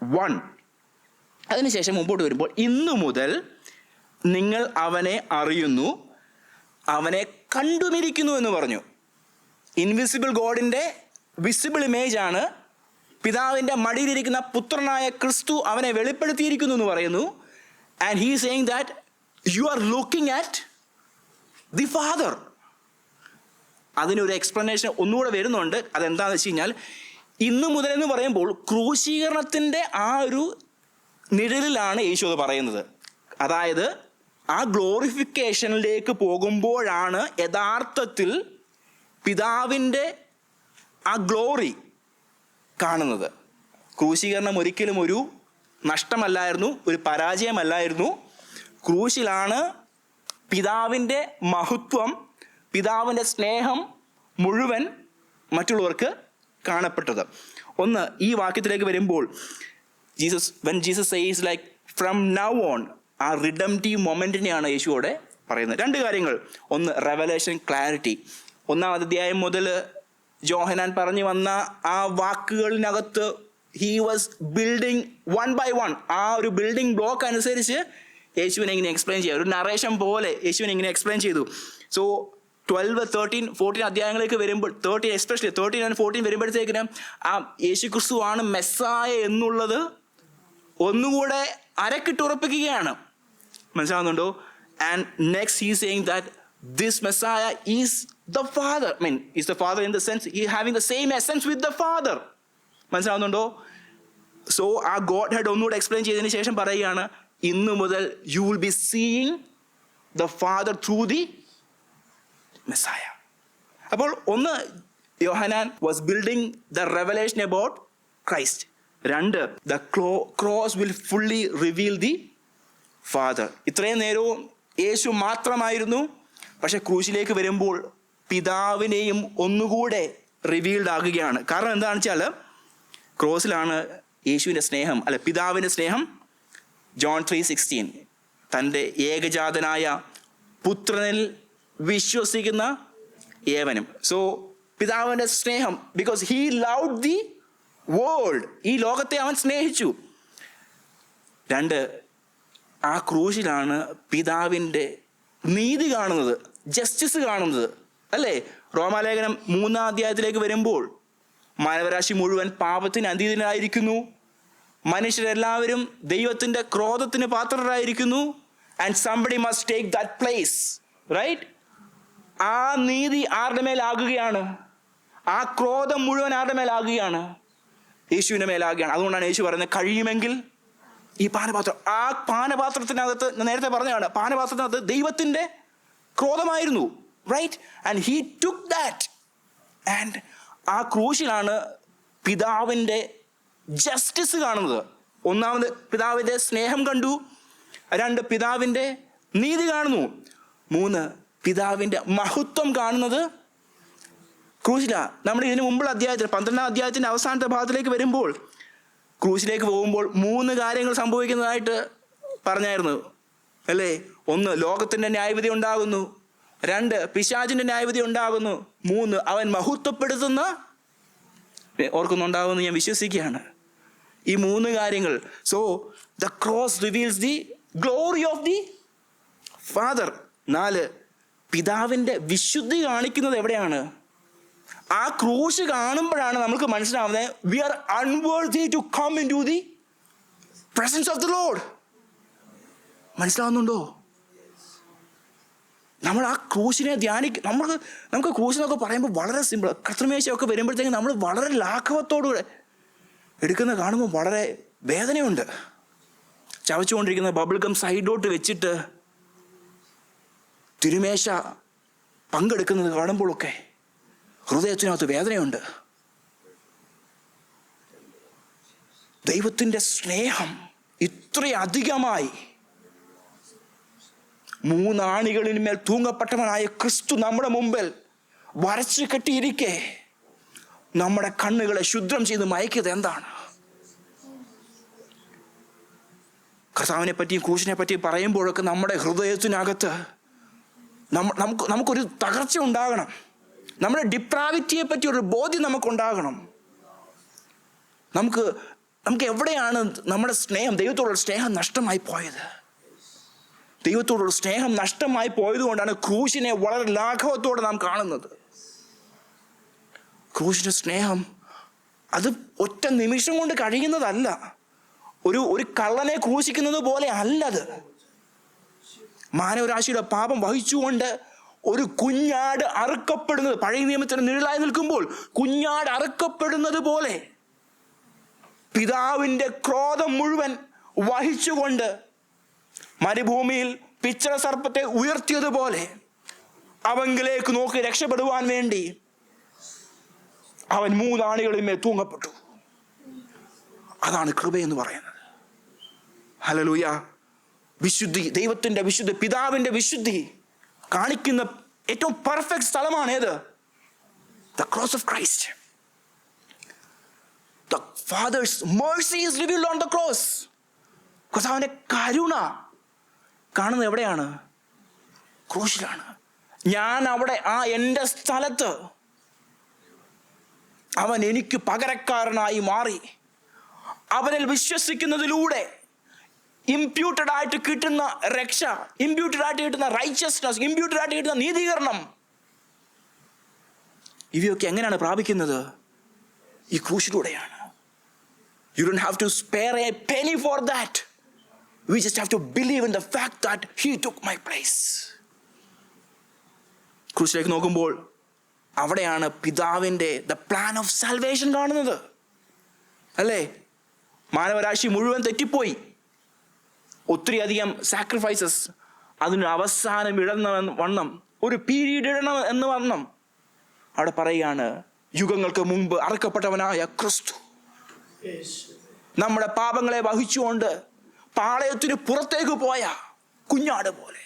one. അതിനുശേഷം മുമ്പോട്ട് വരുമ്പോൾ, ഇന്നു മുതൽ നിങ്ങൾ അവനെ അറിയുന്നു, അവനെ കണ്ടുമിരിക്കുന്നു എന്ന് പറഞ്ഞു. ഇൻവിസിബിൾ ഗോഡിൻ്റെ വിസിബിൾ ഇമേജ് ആണ് പിതാവിൻ്റെ മടിയിലിരിക്കുന്ന പുത്രനായ ക്രിസ്തു. അവനെ വെളിപ്പെടുത്തിയിരിക്കുന്നു എന്ന് പറയുന്നു. And he saying that you are looking at the father. അതിനൊരു എക്സ്പ്ലനേഷൻ ഒന്നുകൂടെ വരുന്നുണ്ട്. അതെന്താണെന്ന് വെച്ച് കഴിഞ്ഞാൽ, ഇന്നു മുതൽ എന്ന് പറയുമ്പോൾ ക്രൂശീകരണത്തിൻ്റെ ആ ഒരു നിഴലിലാണ് യേശു അത് പറയുന്നത്. അതായത് ആ ഗ്ലോറിഫിക്കേഷനിലേക്ക് പോകുമ്പോഴാണ് യഥാർത്ഥത്തിൽ പിതാവിൻ്റെ ആ ഗ്ലോറി കാണുന്നത്. ക്രൂശീകരണം ഒരിക്കലും ഒരു നഷ്ടമല്ലായിരുന്നു, ഒരു പരാജയമല്ലായിരുന്നു. ക്രൂശിലാണ് പിതാവിൻ്റെ മഹത്വം, പിതാവിൻ്റെ സ്നേഹം മുഴുവൻ മറ്റുള്ളവർക്ക് കാണപ്പെട്ടത്. ഒന്ന്, ഈ വാക്യത്തിലേക്ക് വരുമ്പോൾ when Jesus says like from now on, ആ റിഡംറ്റീവ് മൊമെൻറ്റിനെയാണ് യേശുവോടെ പറയുന്നത്. രണ്ട് കാര്യങ്ങൾ. ഒന്ന്, റെവലേഷൻ, ക്ലാരിറ്റി. 1-ാം അധ്യായം മുതൽ യോഹന്നാൻ പറഞ്ഞു വന്ന ആ വാക്കുകളിനകത്ത് ഹി വാസ് ബിൽഡിങ് 1 by 1. ആ ഒരു ബിൽഡിംഗ് ബ്ലോക്ക് അനുസരിച്ച് യേശുവിനെ ഇങ്ങനെ എക്സ്പ്ലെയിൻ ചെയ്യുക, ഒരു നറേഷൻ പോലെ യേശുവിനെ ഇങ്ങനെ എക്സ്പ്ലെയിൻ ചെയ്തു. സോ 12, 13, 14 അധ്യായങ്ങളിലേക്ക് വരുമ്പോൾ, 13 എസ്പെഷ്യലി 13 and 14 വരുമ്പോഴത്തേക്കിനും ആ യേശു ക്രിസ്തു ആണ് മെസ്സായ എന്നുള്ളത് ഒന്നുകൂടെ അരക്കിട്ടുറപ്പിക്കുകയാണ്. മനസ്സിലാവുന്നുണ്ടോ? And next he saying that this Messiah is the Father. I mean, is the Father in the sense he having the same essence with the Father. മനസ്സിലാവുന്നുണ്ടോ? So ആ Godhead ഒന്നുകൂടെ explain ചെയ്തതിന് ശേഷം പറയുകയാണ്, ഇന്നു മുതൽ you will be seeing the Father through the Messiah. അപ്പോൾ ഒന്ന്, യോഹന്നാൻ was building the revelation about Christ. രണ്ട്, the cross will fully reveal the Father. ഇത്രയും നേരവും യേശു മാത്രമായിരുന്നു, പക്ഷെ ക്രൂശിലേക്ക് വരുമ്പോൾ പിതാവിനെയും ഒന്നുകൂടെ റിവീൽഡ് ആകുകയാണ്. കാരണം എന്താണെന്ന് വെച്ചാൽ ക്രോസിലാണ് യേശുവിൻ്റെ സ്നേഹം, അല്ല പിതാവിൻ്റെ സ്നേഹം. ജോൺ 3:16 തൻ്റെ ഏകജാതനായ പുത്രനിൽ വിശ്വസിക്കുന്ന ഏവനും. സോ പിതാവിൻ്റെ സ്നേഹം, because he loved the world, ഈ ലോകത്തെ അവൻ സ്നേഹിച്ചു. രണ്ട്, ആ ക്രൂശിലാണ് പിതാവിൻ്റെ നീതി കാണുന്നത്, ജസ്റ്റിസ് കാണുന്നത്, അല്ലേ? റോമാലേഖനം 3-ാം അധ്യായത്തിലേക്ക് വരുമ്പോൾ മാനവരാശി മുഴുവൻ പാപത്തിന് അധീനരായിരിക്കുന്നു, മനുഷ്യരെല്ലാവരും ദൈവത്തിൻ്റെ ക്രോധത്തിന് പാത്രരായിരിക്കുന്നു. And somebody must take that place, right? ആ നീതി ആരുടെ മേലാകുകയാണ്? ആ ക്രോധം മുഴുവൻ ആരുടെ മേലാകുകയാണ്? യേശുവിൻ്റെ മേലാകുകയാണ്. അതുകൊണ്ടാണ് യേശു പറയുന്നത്, കഴിയുമെങ്കിൽ ഈ പാനപാത്രം, ആ പാനപാത്രത്തിനകത്ത് നേരത്തെ പറഞ്ഞതാണ്, പാനപാത്രത്തിനകത്ത് ദൈവത്തിൻ്റെ ക്രോധമായിരുന്നു, right? And he took that. And ആ ക്രൂശിലാണ് പിതാവിൻ്റെ ജസ്റ്റിസ് കാണുന്നത്. ഒന്നാമത് പിതാവിൻ്റെ സ്നേഹം കണ്ടു, രണ്ട് പിതാവിൻ്റെ നീതി കാണുന്നു, മൂന്ന് പിതാവിൻ്റെ മഹത്വം കാണുന്നത് ക്രൂശിലാണ്. നമ്മൾ ഇതിനു മുമ്പുള്ള അധ്യായത്തിൽ 12-ാം അധ്യായത്തിൻ്റെ അവസാനത്തെ ഭാഗത്തിലേക്ക് വരുമ്പോൾ, ക്രൂശിലേക്ക് പോകുമ്പോൾ 3 കാര്യങ്ങൾ സംഭവിക്കുന്നതായിട്ട് പറഞ്ഞായിരുന്നു, അല്ലേ? ഒന്ന്, ലോകത്തിൻ്റെ ന്യായവിധി ഉണ്ടാകുന്നു. 2, പിശാചിൻ്റെ ന്യായവിധി ഉണ്ടാകുന്നു. 3, അവൻ മഹത്വപ്പെടുത്തുന്ന, ഓർക്കുന്നുണ്ടാകുമെന്ന് ഞാൻ വിശ്വസിക്കുകയാണ്, ഈ 3 കാര്യങ്ങൾ. So the cross reveals the glory of the father. 4, പിതാവിൻ്റെ വിശുദ്ധി കാണിക്കുന്നത് എവിടെയാണ്? ആ ക്രൂശ് കാണുമ്പോഴാണ് നമുക്ക് മനസ്സിലാവുന്നത്, we are unworthy to come into the presence of the lord. മനസ്സിലാവുന്നുണ്ടോ? നമ്മൾ ആ ക്രൂശിനെ നമുക്ക് ക്രൂശിനൊക്കെ പറയുമ്പോൾ വളരെ സിമ്പിൾ. കർത്തൃമേശയൊക്കെ വരുമ്പോഴത്തേക്കും നമ്മൾ വളരെ ലാഘവത്തോടുകൂടെ എടുക്കുന്ന കാണുമ്പോൾ വളരെ വേദനയുണ്ട്. ചവച്ചുകൊണ്ടിരിക്കുന്ന ബബിൾ ഗം സൈഡോട്ട് വെച്ചിട്ട് തിരുമേശ പങ്കെടുക്കുന്നത് കാണുമ്പോഴൊക്കെ ഹൃദയത്തിനകത്ത് വേദനയുണ്ട്. ദൈവത്തിൻ്റെ സ്നേഹം ഇത്രയധികമായി 3 ആണികളിന്മേൽ തൂങ്ങപ്പെട്ടവനായ ക്രിസ്തു നമ്മുടെ മുമ്പിൽ വരച്ചു കെട്ടിയിരിക്കെ നമ്മുടെ കണ്ണുകളെ ശുദ്രം ചെയ്ത് മയക്കിയത് എന്താണ്? കർത്താവിനെ പറ്റിയും ക്രൂശിനെ പറ്റിയും പറയുമ്പോഴൊക്കെ നമ്മുടെ ഹൃദയത്തിനകത്ത് നമുക്കൊരു തകർച്ച ഉണ്ടാകണം. നമ്മുടെ ഡിപ്രാവിറ്റിയെ പറ്റി ഒരു ബോധ്യം നമുക്കുണ്ടാകണം. നമുക്ക് എവിടെയാണ് നമ്മുടെ സ്നേഹം, ദൈവത്തോടുള്ള സ്നേഹം നഷ്ടമായി പോയത്? ദൈവത്തോടുള്ള സ്നേഹം നഷ്ടമായി പോയതുകൊണ്ടാണ് ക്രൂശിനെ വളരെ ലാഘവത്തോടെ നാം കാണുന്നത്. ക്രൂശിൻ്റെ സ്നേഹം അത് ഒറ്റ നിമിഷം കൊണ്ട് കഴിയുന്നതല്ല. ഒരു കള്ളനെ ക്രൂശിക്കുന്നത് പോലെ അല്ലത്. മാനവരാശിയുടെ പാപം വഹിച്ചുകൊണ്ട് ഒരു കുഞ്ഞാട് അറുക്കപ്പെടുന്നത്, പഴയ നിയമത്തിന് നിഴലായി നിൽക്കുമ്പോൾ കുഞ്ഞാട് അറുക്കപ്പെടുന്നത് പോലെ പിതാവിൻ്റെ ക്രോധം മുഴുവൻ വഹിച്ചുകൊണ്ട് മരുഭൂമിയിൽ പിച്ചള സർപ്പത്തെ ഉയർത്തിയതുപോലെ അവങ്കിലേക്ക് നോക്കി രക്ഷപ്പെടുവാൻ വേണ്ടി അവൻ 3 ആണികളിന്മേൽ തൂങ്ങപ്പെട്ടു. അതാണ് കൃപയെന്ന് പറയുന്നത്. ഹല്ലേലൂയ. വിശുദ്ധി, ദൈവത്തിൻ്റെ വിശുദ്ധി, പിതാവിൻ്റെ വിശുദ്ധി കാണിക്കുന്ന ഏറ്റവും പെർഫെക്റ്റ് സ്ഥലമാണ് ഏത്? The cross of Christ. The father's mercy is revealed on the cross. കർത്താവിൻ്റെ കരുണ കാണുന്നത് എവിടെയാണ്? ക്രൂശിലാണ്. ഞാൻ അവിടെ എൻ്റെ സ്ഥലത്ത് അവൻ എനിക്ക് പകരക്കാരനായി മാറി അവനിൽ വിശ്വസിക്കുന്നതിലൂടെ ഇംപ്യൂട്ടഡ് ആയിട്ട് കിട്ടുന്ന രക്ഷ, ഇംപ്യൂട്ടഡ് ആയിട്ട് കിട്ടുന്ന റൈച്ചസ്നസ്, ഇംപ്യൂട്ടഡ് ആയിട്ട് കിട്ടുന്ന നീതീകരണം, ഇവയൊക്കെ എങ്ങനെയാണ് പ്രാപിക്കുന്നത്? ഈ ക്രൂശിലൂടെയാണ്. You don't have to spare a penny for that. We just have to believe in the fact that he took my place. ക്രൂശിലേക്ക് നോക്കുമ്പോൾ അവിടെയാണ് പിതാവിൻ്റെ ദ പ്ലാൻ ഓഫ് സാൽവേഷൻ കാണുന്നത്, അല്ലേ? മാനവരാശി മുഴുവൻ തെറ്റിപ്പോയി. ഒത്തിരി അധികം സാക്രിഫൈസസ്, അതിന് അവസാനം ഇടുന്ന വണ്ണം ഒരു പീരീഡ് ഇടണം എന്ന് വണ്ണം അവിടെ പറയുകയാണ്, യുഗങ്ങൾക്ക് മുമ്പ് അറക്കപ്പെട്ടവനായ ക്രിസ്തു നമ്മുടെ പാപങ്ങളെ വഹിച്ചുകൊണ്ട് പാളയത്തിന് പുറത്തേക്ക് പോയ കുഞ്ഞാട് പോലെ.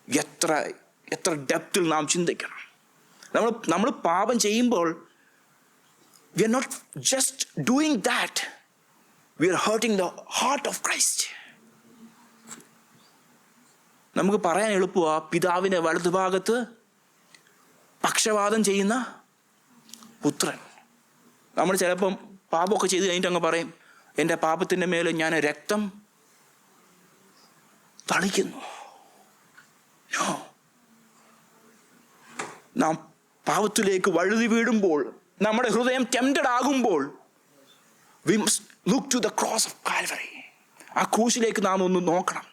എത്ര എത്ര ഡെപ്തിൽ നാം ചിന്തിക്കണം. നമ്മൾ പാപം ചെയ്യുമ്പോൾ we are not just doing that, we are hurting the heart of Christ. നമുക്ക് പറയാൻ എളുപ്പമാണ്, പിതാവിൻ്റെ വലതുഭാഗത്ത് പക്ഷപാതം ചെയ്യുന്ന പുത്രൻ. നമ്മൾ ചിലപ്പം പാപമൊക്കെ ചെയ്ത് കഴിഞ്ഞിട്ട് അങ്ങ് പറയും, എൻ്റെ പാപത്തിൻ്റെ മേലെ ഞാൻ രക്തം തളിക്കുന്നു. നാം പാപത്തിലേക്ക് വഴുതി വീഴുമ്പോൾ, നമ്മുടെ ഹൃദയം ടെംപ്റ്റഡ് ആകുമ്പോൾ, we must look to the cross of Calvary. ആ ക്രൂശിലേക്ക് നാം ഒന്ന് നോക്കണം.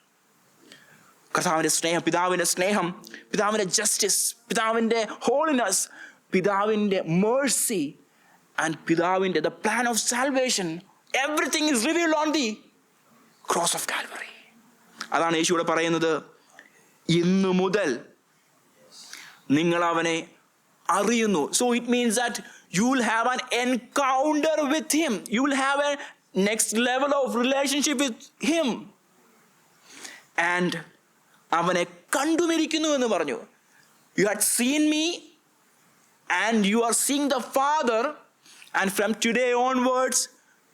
കർത്താവിൻ്റെ സ്നേഹം, പിതാവിൻ്റെ സ്നേഹം, പിതാവിൻ്റെ ജസ്റ്റിസ്, പിതാവിൻ്റെ ഹോളിനെസ്, പിതാവിൻ്റെ മേഴ്സി ആൻഡ് പിതാവിൻ്റെ the plan of salvation, everything is revealed on the cross of Calvary. അതാണ് യേശു ഇവിടെ പറയുന്നത്, ഇന്നു മുതൽ നിങ്ങൾ അവനെ അറിയുന്നു. So it means that you will have an encounter with him. You will have a next level of relationship with him. And അവനെ കണ്ടുമിരിക്കുന്നു എന്ന് പറഞ്ഞു. You had seen me and you are seeing the Father, and from today onwards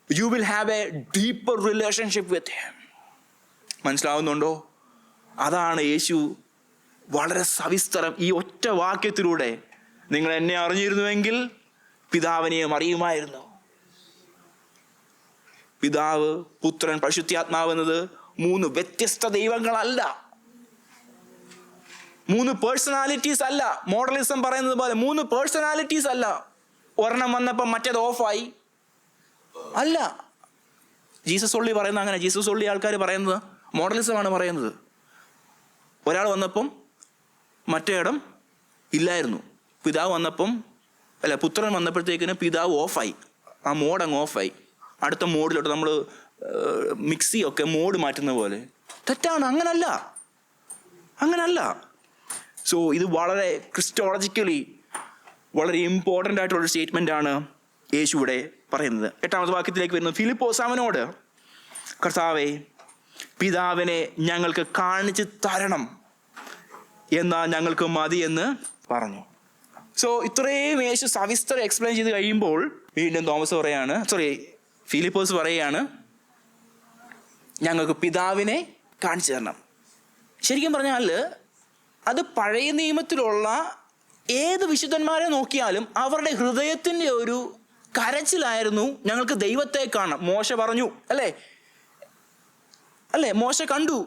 you will have a deeper relationship with him. മനസ്സിലാവുന്നുണ്ടോ? അതാണ് യേശു വളരെ സവിസ്തരം ഈ ഒറ്റ വാക്യത്തിലൂടെ, നിങ്ങൾ എന്നെ അറിഞ്ഞിരുന്നുവെങ്കിൽ പിതാവിനെയും അറിയുമായിരുന്നു. പിതാവ്, പുത്രൻ, പരിശുദ്ധാത്മാവ് എന്നത് 3 വ്യത്യസ്ത ദൈവങ്ങളല്ല, 3 പേഴ്സണാലിറ്റീസ് അല്ല. മോഡലിസം പറയുന്നത് പോലെ 3 പേഴ്സണാലിറ്റീസ് അല്ല. ഒരെണ്ണം വന്നപ്പോൾ മറ്റേത് ഓഫായി അല്ല. ജീസസ് ഒള്ളി പറയുന്നത് അങ്ങനെ. ജീസസ് ഒള്ളി ആൾക്കാർ പറയുന്നത് മോഡലിസമാണ് പറയുന്നത്. ഒരാൾ വന്നപ്പം മറ്റേ ഇടം ഇല്ലായിരുന്നു. പിതാവ് വന്നപ്പം പുത്രൻ വന്നപ്പോഴത്തേക്കിന് പിതാവ് ഓഫായി, ആ മോഡ് അങ്ങ് ഓഫായി. അടുത്ത മോഡിലോട്ട് നമ്മൾ മിക്സി ഒക്കെ മോഡ് മാറ്റുന്ന പോലെ. തെറ്റാണ്, അങ്ങനല്ല. സോ ഇത് വളരെ ക്രിസ്റ്റോളജിക്കലി വളരെ ഇമ്പോർട്ടൻ്റ് ആയിട്ടുള്ളൊരു സ്റ്റേറ്റ്മെൻ്റ് ആണ് യേശു ഇവിടെ പറയുന്നത്. 8ാമത്തെ വാക്യത്തിലേക്ക് വരുന്നത്, ഫിലിപ്പോസ് അവനോട്, കർത്താവേ, പിതാവിനെ ഞങ്ങൾക്ക് കാണിച്ചു തരണം, എന്നാൽ ഞങ്ങൾക്ക് മതി എന്ന് പറഞ്ഞു. സോ ഇത്രയും യേശു സവിസ്തരം എക്സ്പ്ലെയിൻ ചെയ്ത് കഴിയുമ്പോൾ വീണ്ടും ഫിലിപ്പോസ് പറയുകയാണ്, ഞങ്ങൾക്ക് പിതാവിനെ കാണിച്ചു തരണം. ശരിക്കും പറഞ്ഞാൽ അത് പഴയ നിയമത്തിലുള്ള ഏത് വിശുദ്ധന്മാരെ നോക്കിയാലും അവരുടെ ഹൃദയത്തിൻ്റെ ഒരു കരച്ചിലായിരുന്നു, ഞങ്ങൾക്ക് ദൈവത്തെ കാണണം. മോശ പറഞ്ഞു, അല്ലേ? മോശ കണ്ടു.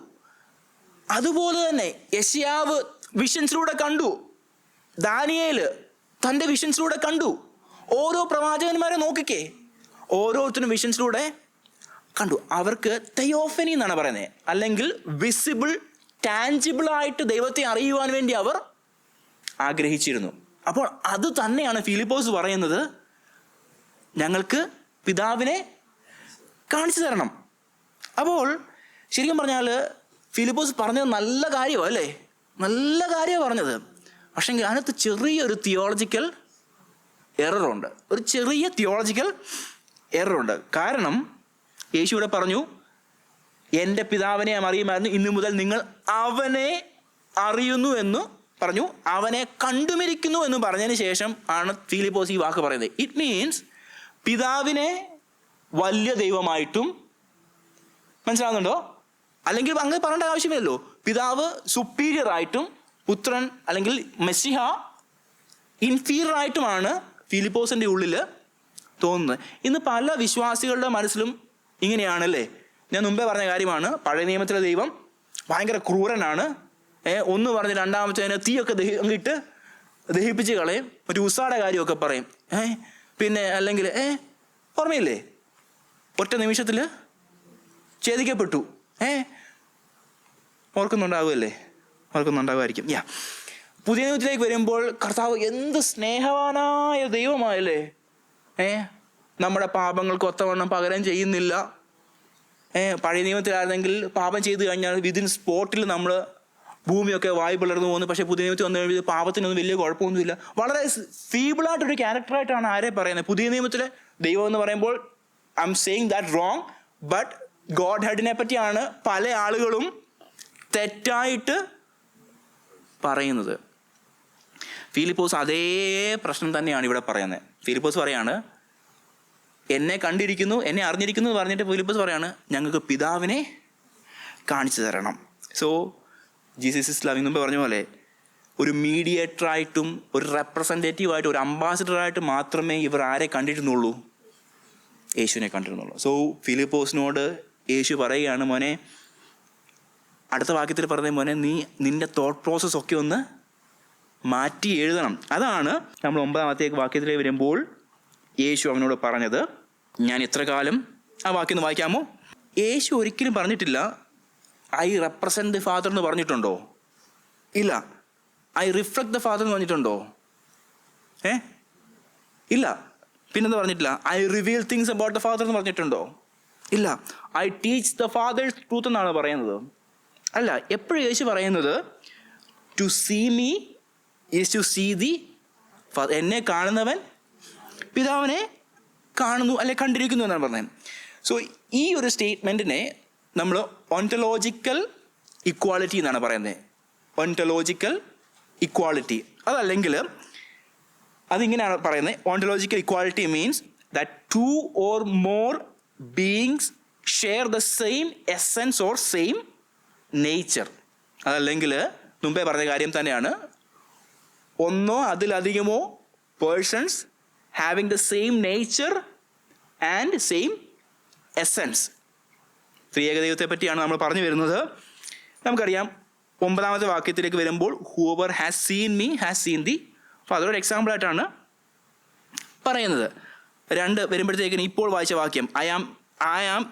അതുപോലെ തന്നെ യെശയ്യാവ് വിഷൻസിലൂടെ കണ്ടു, ദാനിയേല് തൻ്റെ വിഷൻസിലൂടെ കണ്ടു. ഓരോ പ്രവാചകന്മാരെ നോക്കിക്കേ, ഓരോരുത്തരും വിഷൻസിലൂടെ കണ്ടു. അവർക്ക് തെയോഫനി എന്നാണ് പറയുന്നത്, അല്ലെങ്കിൽ വിസിബിൾ, ടാഞ്ചിബിൾ ആയിട്ട് ദൈവത്തെ അറിയുവാൻ വേണ്ടി അവർ ആഗ്രഹിച്ചിരുന്നു. അപ്പോൾ അത് തന്നെയാണ് ഫിലിപ്പോസ് പറയുന്നത്, ഞങ്ങൾക്ക് പിതാവിനെ കാണിച്ചു തരണം. അപ്പോൾ ശരിക്കും പറഞ്ഞാൽ ഫിലിപ്പോസ് പറഞ്ഞത് നല്ല കാര്യമാണ്, അല്ലേ? നല്ല കാര്യമാണ് പറഞ്ഞത്. പക്ഷേ അതിനകത്ത് ചെറിയൊരു തിയോളജിക്കൽ എററുണ്ട്, കാരണം യേശു ഇവിടെ പറഞ്ഞു, എൻ്റെ പിതാവിനെ അറിയുമായിരുന്നു, ഇന്നു മുതൽ നിങ്ങൾ അവനെ അറിയുന്നു എന്ന് പറഞ്ഞു. അവനെ കണ്ടുമിരിക്കുന്നു എന്ന് പറഞ്ഞതിന് ശേഷം ആണ് ഫിലിപ്പോസ് ഈ വാക്ക് പറയുന്നത്. ഇറ്റ് മീൻസ് പിതാവിനെ വലിയ ദൈവമായിട്ടും, മനസ്സിലാവുന്നുണ്ടോ? അല്ലെങ്കിൽ അങ്ങനെ പറയേണ്ട ആവശ്യമില്ലല്ലോ. പിതാവ് സുപ്പീരിയർ ആയിട്ടും പുത്രൻ അല്ലെങ്കിൽ മെസ്സിഹ ഇൻഫീരിയർ ആയിട്ടുമാണ് ഫിലിപ്പോസിൻ്റെ ഉള്ളിൽ തോന്നുന്നത്. ഇന്ന് പല വിശ്വാസികളുടെ മനസ്സിലും ഇങ്ങനെയാണല്ലേ. ഞാൻ മുമ്പേ പറഞ്ഞ കാര്യമാണ്, പഴയ നിയമത്തിലെ ദൈവം ഭയങ്കര ക്രൂരനാണ്. ഒന്ന് പറഞ്ഞ് രണ്ടാമത്തേന് തീയൊക്കെ ഇട്ട് ദഹിപ്പിച്ച് കളയും, ഒരു ഉസാടെ കാര്യമൊക്കെ പറയും. പിന്നെ അല്ലെങ്കിൽ ഓർമ്മയില്ലേ, ഒറ്റ നിമിഷത്തിൽ ഛേദിക്കപ്പെട്ടു. ഓർക്കുന്നുണ്ടാവുമായിരിക്കും. പുതിയ നിയമത്തിലേക്ക് വരുമ്പോൾ കർത്താവ് എന്ത് സ്നേഹവാനായ ദൈവമായല്ലേ. നമ്മുടെ പാപങ്ങൾക്ക് ഒത്തവണ്ണം പകരം ചെയ്യുന്നില്ല. പഴയ നിയമത്തിലായിരുന്നെങ്കിൽ പാപം ചെയ്തു കഴിഞ്ഞാൽ വിതിൻ സ്പോട്ടിൽ നമ്മൾ ഭൂമിയൊക്കെ വായു പിളർന്നു പോകുന്നു. പക്ഷേ പുതിയ നിയമത്തിൽ വന്നു കഴിഞ്ഞാൽ പാപത്തിനൊന്നും വലിയ കുഴപ്പമൊന്നുമില്ല. വളരെ ഫീബിളായിട്ടൊരു ക്യാരക്ടറായിട്ടാണ് ആരെ പറയുന്നത്. പുതിയ നിയമത്തിലെ ദൈവം എന്ന് പറയുമ്പോൾ I am saying that wrong, but ഗോഡ് ഹെഡിനെ പറ്റിയാണ് പല ആളുകളും തെറ്റായിട്ട് പറയുന്നത്. ഫിലിപ്പോസ് അതേ പ്രശ്നം തന്നെയാണ് ഇവിടെ പറയുന്നത്. ഫിലിപ്പോസ് പറയാണ്, എന്നെ കണ്ടിരിക്കുന്നു, എന്നെ അറിഞ്ഞിരിക്കുന്നു എന്ന് പറഞ്ഞിട്ട് ഫിലിപ്പോസ് പറയാണ്, ഞങ്ങൾക്ക് പിതാവിനെ കാണിച്ചു തരണം. സോ ജീസസ് ഇസ് ലവിങ് മുമ്പ് പറഞ്ഞ പോലെ ഒരു മീഡിയേറ്ററായിട്ടും ഒരു റെപ്രസെൻറ്റേറ്റീവായിട്ടും ഒരു അംബാസിഡറായിട്ട് മാത്രമേ ഇവർ ആരെ കണ്ടിരുന്നുള്ളൂ? യേശുവിനെ കണ്ടിരുന്നുള്ളൂ. സോ ഫിലിപ്പോസിനോട് യേശു പറയുകയാണ്, മോനെ, അടുത്ത വാക്യത്തിൽ പറഞ്ഞ മോനെ, നീ നിൻ്റെ തോട്ട് പ്രോസസ് ഒക്കെ ഒന്ന് മാറ്റി എഴുതണം. അതാണ് നമ്മൾ 9-ാമത്തെ വാക്യത്തിലേക്ക് വരുമ്പോൾ യേശു അവനോട് പറഞ്ഞത്. ഞാൻ ഇത്ര കാലം, ആ വാക്യം ഒന്ന് വായിക്കാമോ? യേശു ഒരിക്കലും പറഞ്ഞിട്ടില്ല ഐ റെപ്രസെൻറ്റ് ദ ഫാദർ എന്ന് പറഞ്ഞിട്ടുണ്ടോ? ഇല്ല. ഐ റിഫ്ലക്ട് ദ ഫാദർ എന്ന് പറഞ്ഞിട്ടുണ്ടോ? ഇല്ല. പിന്നെന്താ പറഞ്ഞിട്ടില്ല? I reveal things about the father എന്ന് പറഞ്ഞിട്ടുണ്ടോ? ഇല്ല. I teach the father's truth എന്നാണ് പറയുന്നത്. അല്ല, എപ്പോഴും യേശു പറയുന്നത് to see me is to see the father. എന്നെ കാണുന്നവൻ പിതാവിനെ കാണുന്നു അല്ലെ കണ്ടിരിക്കുന്നു എന്നാണ് പറഞ്ഞത്. സോ ഈ ഒരു സ്റ്റേറ്റ്മെൻറ്റിനെ നമ്മൾ ഒണ്ടോളജിക്കൽ ഇക്വാളിറ്റി എന്നാണ് പറയുന്നത്. ഒണ്ടോളജിക്കൽ ഇക്വാളിറ്റി, അതല്ലെങ്കിൽ അതിങ്ങനെയാണ് പറയുന്നത്. Ontological equality means that 2 or more beings share the same essence or same nature. അതല്ലെങ്കിൽ മുമ്പേ പറഞ്ഞ കാര്യം തന്നെയാണ്, ഒന്നോ അതിലധികമോ persons having the same nature and same essence. ത്രിയേക ദൈവത്തെ പറ്റിയാണ് നമ്മൾ പറഞ്ഞു വരുന്നത്. നമുക്കറിയാം 9-ാമത്തെ വാക്യത്തിലേക്ക് വരുമ്പോൾ Hoover has seen me has seen the father. ഒരു എക്സാമ്പിളായിട്ടാണ് പറയുന്നത്. 2 വരുമ്പോഴത്തേക്കിന് ഇപ്പോൾ വായിച്ച വാക്യം ഐ ആം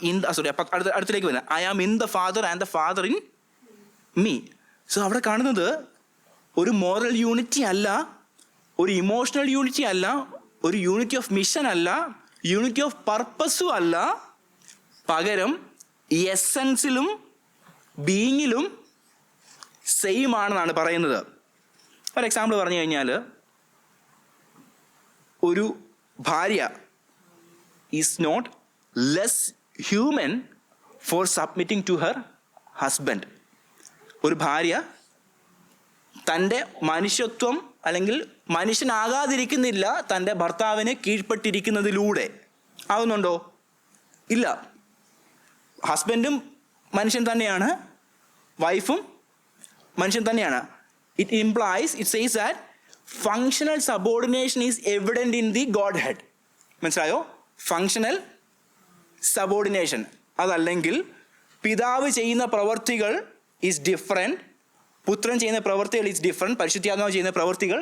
ഇൻ അടുത്തിലേക്ക് വരുന്നത് I am in the father and the father in me. So അവിടെ കാണുന്നത് ഒരു മോറൽ യൂണിറ്റി അല്ല, ഒരു ഇമോഷണൽ യൂണിറ്റി അല്ല, ഒരു യൂണിറ്റി ഓഫ് മിഷൻ അല്ല, യൂണിറ്റി ഓഫ് പർപ്പസും അല്ല, പകരം എസൻസിലും ബീയിങ്ങിലും സെയിം ആണെന്നാണ് പറയുന്നത്. ഫോർ എക്സാമ്പിൾ പറഞ്ഞു കഴിഞ്ഞാൽ, ഒരു ഭാര്യ is not less human for submitting to her husband. ഒരു ഭാര്യ തൻ്റെ മനുഷ്യത്വം അല്ലെങ്കിൽ മനുഷ്യനാകാതിരിക്കുന്നില്ല തൻ്റെ ഭർത്താവിന് കീഴ്പ്പെട്ടിരിക്കുന്നതിലൂടെ. ആകുന്നുണ്ടോ? ഇല്ല. ഹസ്ബൻഡും മനുഷ്യൻ തന്നെയാണ്, വൈഫും മനുഷ്യൻ തന്നെയാണ്. It implies, it says that functional subordination is evident in the Godhead. മനസ്സിലായോ? Functional subordination. അതല്ലെങ്കിൽ പിതാവ് ചെയ്യുന്ന പ്രവർത്തികൾ ഈസ് ഡിഫറെൻറ്റ്, പുത്രൻ ചെയ്യുന്ന പ്രവർത്തികൾ ഈസ് ഡിഫറെൻറ്റ്, പരിശുദ്ധാത്മാവ് ചെയ്യുന്ന പ്രവർത്തികൾ.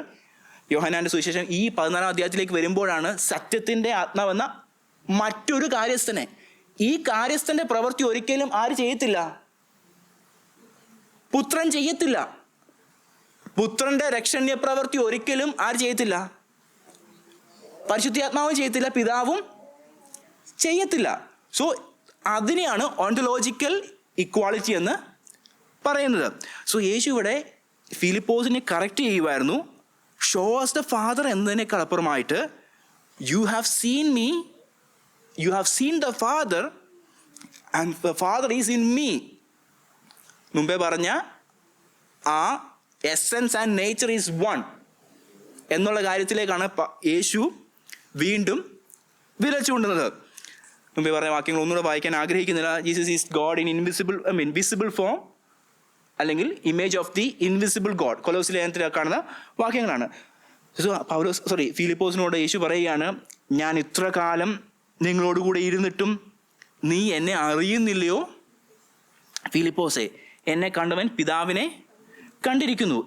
യോഹന്നാൻ്റെ സുവിശേഷം ഈ 14-ാം അധ്യായത്തിലേക്ക് വരുമ്പോഴാണ് സത്യത്തിൻ്റെ ആത്മാവെന്ന മറ്റൊരു കാര്യസ്ഥനെ, ഈ കാര്യസ്ഥൻ്റെ പ്രവൃത്തി ഒരിക്കലും ആര് ചെയ്യത്തില്ല? പുത്രൻ ചെയ്യത്തില്ല. പുത്രൻ്റെ രക്ഷണ്യ പ്രവൃത്തി ഒരിക്കലും ആര് ചെയ്യത്തില്ല? പരിശുദ്ധാത്മാവും ചെയ്യത്തില്ല, പിതാവും ചെയ്യത്തില്ല. സോ അതിനെയാണ് ഓണ്ടോളജിക്കൽ ഇക്വാളിറ്റി എന്ന് പറയുന്നത്. സോ യേശു ഇവിടെ ഫിലിപ്പോസിനെ കറക്റ്റ് ചെയ്യുമായിരുന്നു. ഷോ അസ് ദ ഫാദർ എന്നതിനേക്കാൾ അപ്പുറമായിട്ട് you have seen me, you have seen the father and the father is in me. മുമ്പേ പറഞ്ഞ ആ essence and nature is one എന്നുള്ള കാര്യത്തിലേക്കാണ് യേശു വീണ്ടും വിരൽ ചൂണ്ടുന്നത്. മുമ്പേ പറഞ്ഞ വാക്യങ്ങൾ ഒന്നുകൂടെ വായിക്കാൻ ആഗ്രഹിക്കുന്നില്ല. Jesus is God in visible form, അല്ലെങ്കിൽ image of the invisible God. കൊലോസ്യ ലേഖനത്തിൽ കാണുന്ന വാക്യങ്ങളാണ്. ഫിലിപ്പോസിനോട് യേശു പറയുകയാണ്, ഞാൻ ഇത്ര കാലം നിങ്ങളോടുകൂടെ ഇരുന്നിട്ടും നീ എന്നെ അറിയുന്നില്ലയോ? ഫിലിപ്പോസേ, എന്നെ കണ്ടവൻ പിതാവിനെ കണ്ടിരിക്കുന്നു,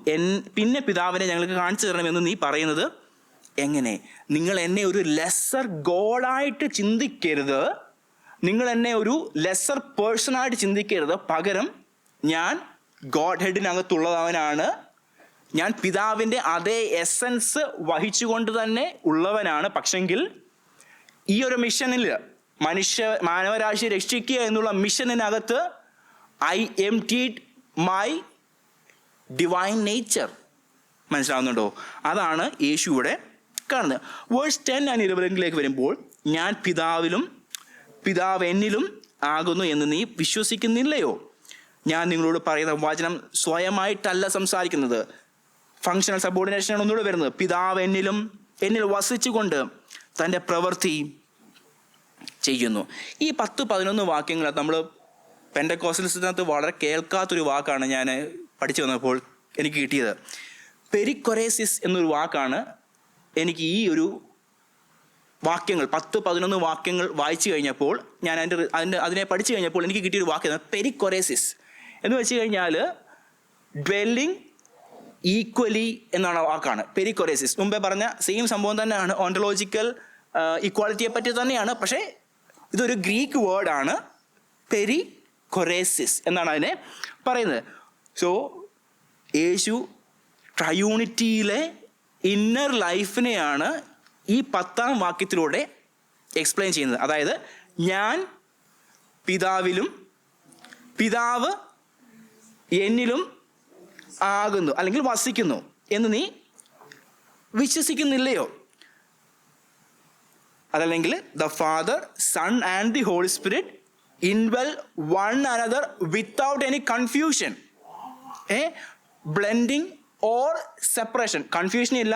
പിന്നെ പിതാവിനെ ഞങ്ങൾക്ക് കാണിച്ചു തരണമെന്ന് നീ പറയുന്നത് എങ്ങനെ? നിങ്ങൾ എന്നെ ഒരു ലെസ്സർ ഗോഡായിട്ട് ചിന്തിക്കരുത്, നിങ്ങൾ എന്നെ ഒരു ലെസ്സർ പേഴ്സണായിട്ട് ചിന്തിക്കരുത്. പകരം ഞാൻ ഗോഡ് ഹെഡിനകത്തുള്ളവനാണ്, ഞാൻ പിതാവിൻ്റെ അതേ എസൻസ് വഹിച്ചുകൊണ്ട് തന്നെ ഉള്ളവനാണ്. പക്ഷെങ്കിൽ ഈ ഒരു മിഷനിൽ മാനവരാശിയെ രക്ഷിക്കുക എന്നുള്ള മിഷനിനകത്ത് I emptied my divine nature. മനസ്സിലാവുന്നുണ്ടോ? അതാണ് യേശു ഇവിടെ കാണുന്നത്. വേഴ്സ് 10 and 11 വരുമ്പോൾ, ഞാൻ പിതാവിലും പിതാവ് എന്നിലും ആകുന്നു എന്ന് നീ വിശ്വസിക്കുന്നില്ലയോ? ഞാൻ നിങ്ങളോട് പറയുന്ന വചനം സ്വയമായിട്ടല്ല സംസാരിക്കുന്നത്, ഫങ്ഷണൽ സബോർഡിനേഷനാണ് ഒന്നുകൂടെ വരുന്നത്. പിതാവ് എന്നിൽ വസിച്ചുകൊണ്ട് തൻ്റെ പ്രവൃത്തി ചെയ്യുന്നു. ഈ 10-11 വാക്യങ്ങൾ നമ്മൾ പെൻഡക്കോസ്റ്റലിസത്തിനകത്ത് വളരെ കേൾക്കാത്തൊരു വാക്കാണ് ഞാൻ പഠിച്ചു വന്നപ്പോൾ എനിക്ക് കിട്ടിയത്. പെരിക്കൊറേസിസ് എന്നൊരു വാക്കാണ് എനിക്ക് ഈ ഒരു വാക്യങ്ങൾ 10-11 വാക്യങ്ങൾ വായിച്ചു കഴിഞ്ഞപ്പോൾ, ഞാൻ അതിനെ പഠിച്ചു കഴിഞ്ഞപ്പോൾ എനിക്ക് കിട്ടിയൊരു വാക്യം പെരിക്കൊറേസിസ് എന്ന് വെച്ച് കഴിഞ്ഞാൽ ഡ്വെല്ലിംഗ് ഈക്വലി എന്നാണ് വാക്കാണ് പെരിക്കൊറേസിസ്. മുമ്പേ പറഞ്ഞ സെയിം സംഭവം തന്നെയാണ്, ഓണ്ടോളജിക്കൽ ഇക്വാളിറ്റിയെ പറ്റി തന്നെയാണ്. പക്ഷേ ഇതൊരു ഗ്രീക്ക് വേർഡാണ്, പെരിക്കൊറേസിസ് എന്നാണ് അതിനെ പറയുന്നത്. സോ യേശു ട്രയൂണിറ്റിയിലെ ഇന്നർ ലൈഫിനെയാണ് ഈ 10ാം വാക്യത്തിലൂടെ എക്സ്പ്ലെയിൻ ചെയ്യുന്നത്. അതായത് ഞാൻ പിതാവിലും പിതാവ് എന്നിലും ആകുന്നു അല്ലെങ്കിൽ വസിക്കുന്നു എന്ന് നീ വിശ്വസിക്കുന്നില്ലയോ? അതല്ലെങ്കിൽ the father, son and the Holy Spirit indwell one another without any confusion. Blending or separation. Confusion ഇല്ല,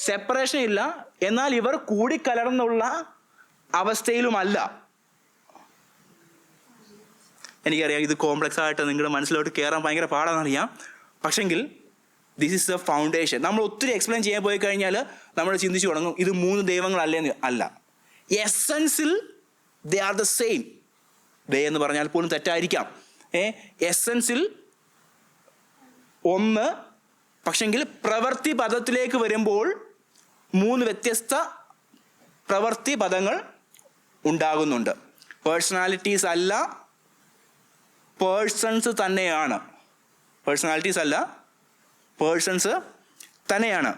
സെപ്പറേഷൻ ഇല്ല, എന്നാൽ ഇവർ കൂടിക്കലർന്നുള്ള അവസ്ഥയിലുമല്ല. എനിക്കറിയാം ഇത് കോംപ്ലക്സ് ആയിട്ട് നിങ്ങളുടെ മനസ്സിലോട്ട് കയറാൻ ഭയങ്കര പാടാണെന്നറിയാം. പക്ഷെങ്കിൽ ദിസ് ഈസ് ദ ഫൗണ്ടേഷൻ. നമ്മൾ ഒത്തിരി എക്സ്പ്ലെയിൻ ചെയ്യാൻ പോയി കഴിഞ്ഞാൽ നമ്മൾ ചിന്തിച്ചു തുടങ്ങും ഇത് 3 ദൈവങ്ങളല്ലേന്ന്. അല്ല, എസൻസിൽ ദേ ആർ ദ സെയിം. ദേ എന്ന് പറഞ്ഞാൽ പോലും തെറ്റായിരിക്കാം. എസൻസിൽ ഒന്ന്, പക്ഷെങ്കിൽ പ്രവൃത്തി പദത്തിലേക്ക് വരുമ്പോൾ 3 വ്യത്യസ്ത പ്രവൃത്തി പദങ്ങൾ ഉണ്ടാകുന്നുണ്ട്. പേഴ്സണാലിറ്റീസ് അല്ല, പേഴ്സൺസ് തന്നെയാണ്. പേഴ്സണാലിറ്റീസ് അല്ല, പേഴ്സൺസ് തന്നെയാണ്.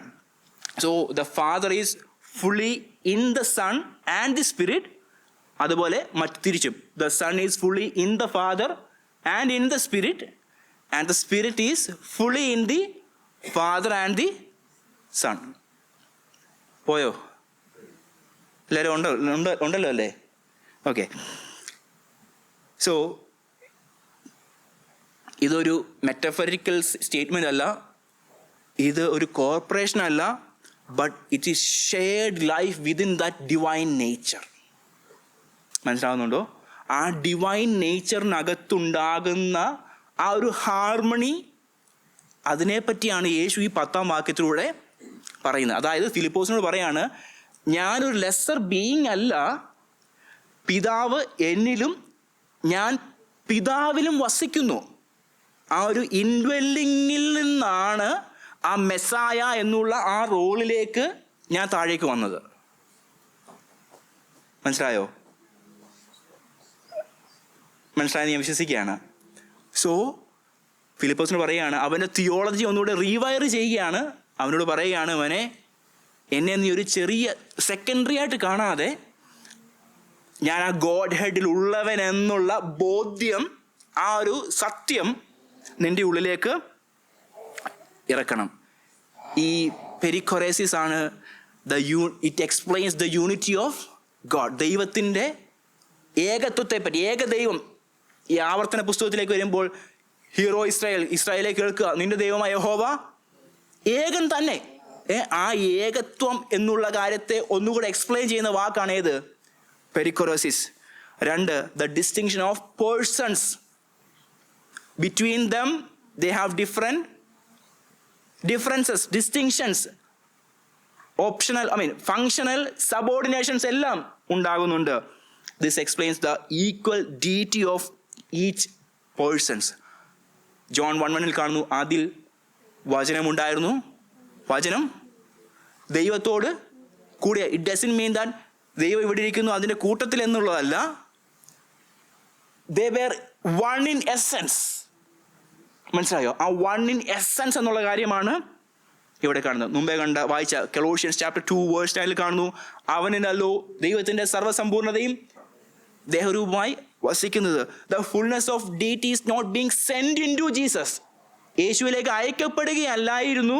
So the father is fully in the son and the spirit. അതുപോലെ തിരിച്ചും the sun is fully in the father and in the spirit, and the spirit is fully in the father and the son. പോയോ? എല്ലാവരും ഉണ്ടല്ലോ അല്ലേ? Okay. So ഇതൊരു metaphorical statement അല്ല, ഇത് ഒരു കോർപ്പറേഷൻ അല്ല, but it is shared life within that divine nature. മനസ്സിലാവുന്നുണ്ടോ? ആ ഡിവൈൻ നേച്ചറിനകത്തുണ്ടാകുന്ന ആ ഒരു ഹാർമണി, അതിനെപ്പറ്റിയാണ് യേശു ഈ 10ാം വാക്യത്തിലൂടെ പറയുന്നത്. അതായത് ഫിലിപ്പോസിനോട് പറയാണ്, ഞാനൊരു ലെസ്സർ ബീയിങ് അല്ല, പിതാവ് എന്നിലും ഞാൻ പിതാവിലും വസിക്കുന്നു. ആ ഒരു ഇൻഡ്വെല്ലിങ്ങിൽ നിന്നാണ് ആ മെസ്സായ എന്നുള്ള ആ റോളിലേക്ക് ഞാൻ താഴേക്ക് വന്നത്. മനസ്സിലായോ? മനസ്സിലായെന്ന് ഞാൻ വിശ്വസിക്കുകയാണ്. സോ ഫിലിപ്പോസിനോട് പറയുകയാണ്, അവൻ്റെ തിയോളജി ഒന്നുകൂടെ റീവയർ ചെയ്യുകയാണ്. അവനോട് പറയുകയാണ്, അവനെ എന്നെ നീ ഒരു ചെറിയ സെക്കൻഡറി ആയിട്ട് കാണാതെ ഞാൻ ആ ഗോഡ് ഹെഡിൽ ഉള്ളവൻ എന്നുള്ള ബോധ്യം, ആ ഒരു സത്യം നിൻ്റെ ഉള്ളിലേക്ക് ഇറക്കണം. ഈ പെരിക്കൊറേസിസ് ആണ് it explains the unity of God. ദൈവത്തിൻ്റെ ഏകത്വത്തെപ്പറ്റി, ഏകദൈവം. ഈ ആവർത്തന പുസ്തകത്തിലേക്ക് വരുമ്പോൾ ഹീറോ ഇസ്രായേലെ കേൾക്കുക, നിന്റെ ദൈവമായ യഹോവ ഏകൻ തന്നെ. ആ ഏകത്വം എന്നുള്ള കാര്യത്തെ ഒന്നുകൂടെ എക്സ്പ്ലെയിൻ ചെയ്യുന്ന വാക്കാണ് ഏത്? Perichoresis. 2, the distinction of persons. Between them they have differences, distinctions. Optional functional subordinations എല്ലാം ഉണ്ടാകുന്നുണ്ട്. This explains the equal deity of each persons. John 1:1 കാണുന്നു, അതിൽ വചനമുണ്ടായിരുന്നു, വചനം ദൈവത്തോട് കൂടിയ. ഇറ്റ് ഡസൻറ്റ് മീൻ ദാറ്റ് ദൈവം ഇവിടെ ഇരിക്കുന്നു അതിൻ്റെ കൂട്ടത്തിൽ എന്നുള്ളതല്ല. They were one in essence. മനസ്സിലായോ? ആ വൺ ഇൻ എസൻസ് എന്നുള്ള കാര്യമാണ് ഇവിടെ കാണുന്നത്. മുമ്പേ വായിച്ച കൊളോഷ്യൻസ് ചാപ്റ്റർ 2:9 കാണുന്നു, അവനിലല്ലോ ദൈവത്തിൻ്റെ സർവ്വസമ്പൂർണതയും ദേഹരൂപമായി വസിക്കുന്നത്. The fullness of deity is not being send in to Jesus. യേശുവിലേക്ക് അയക്കപ്പെടുകയല്ലായിരുന്നു,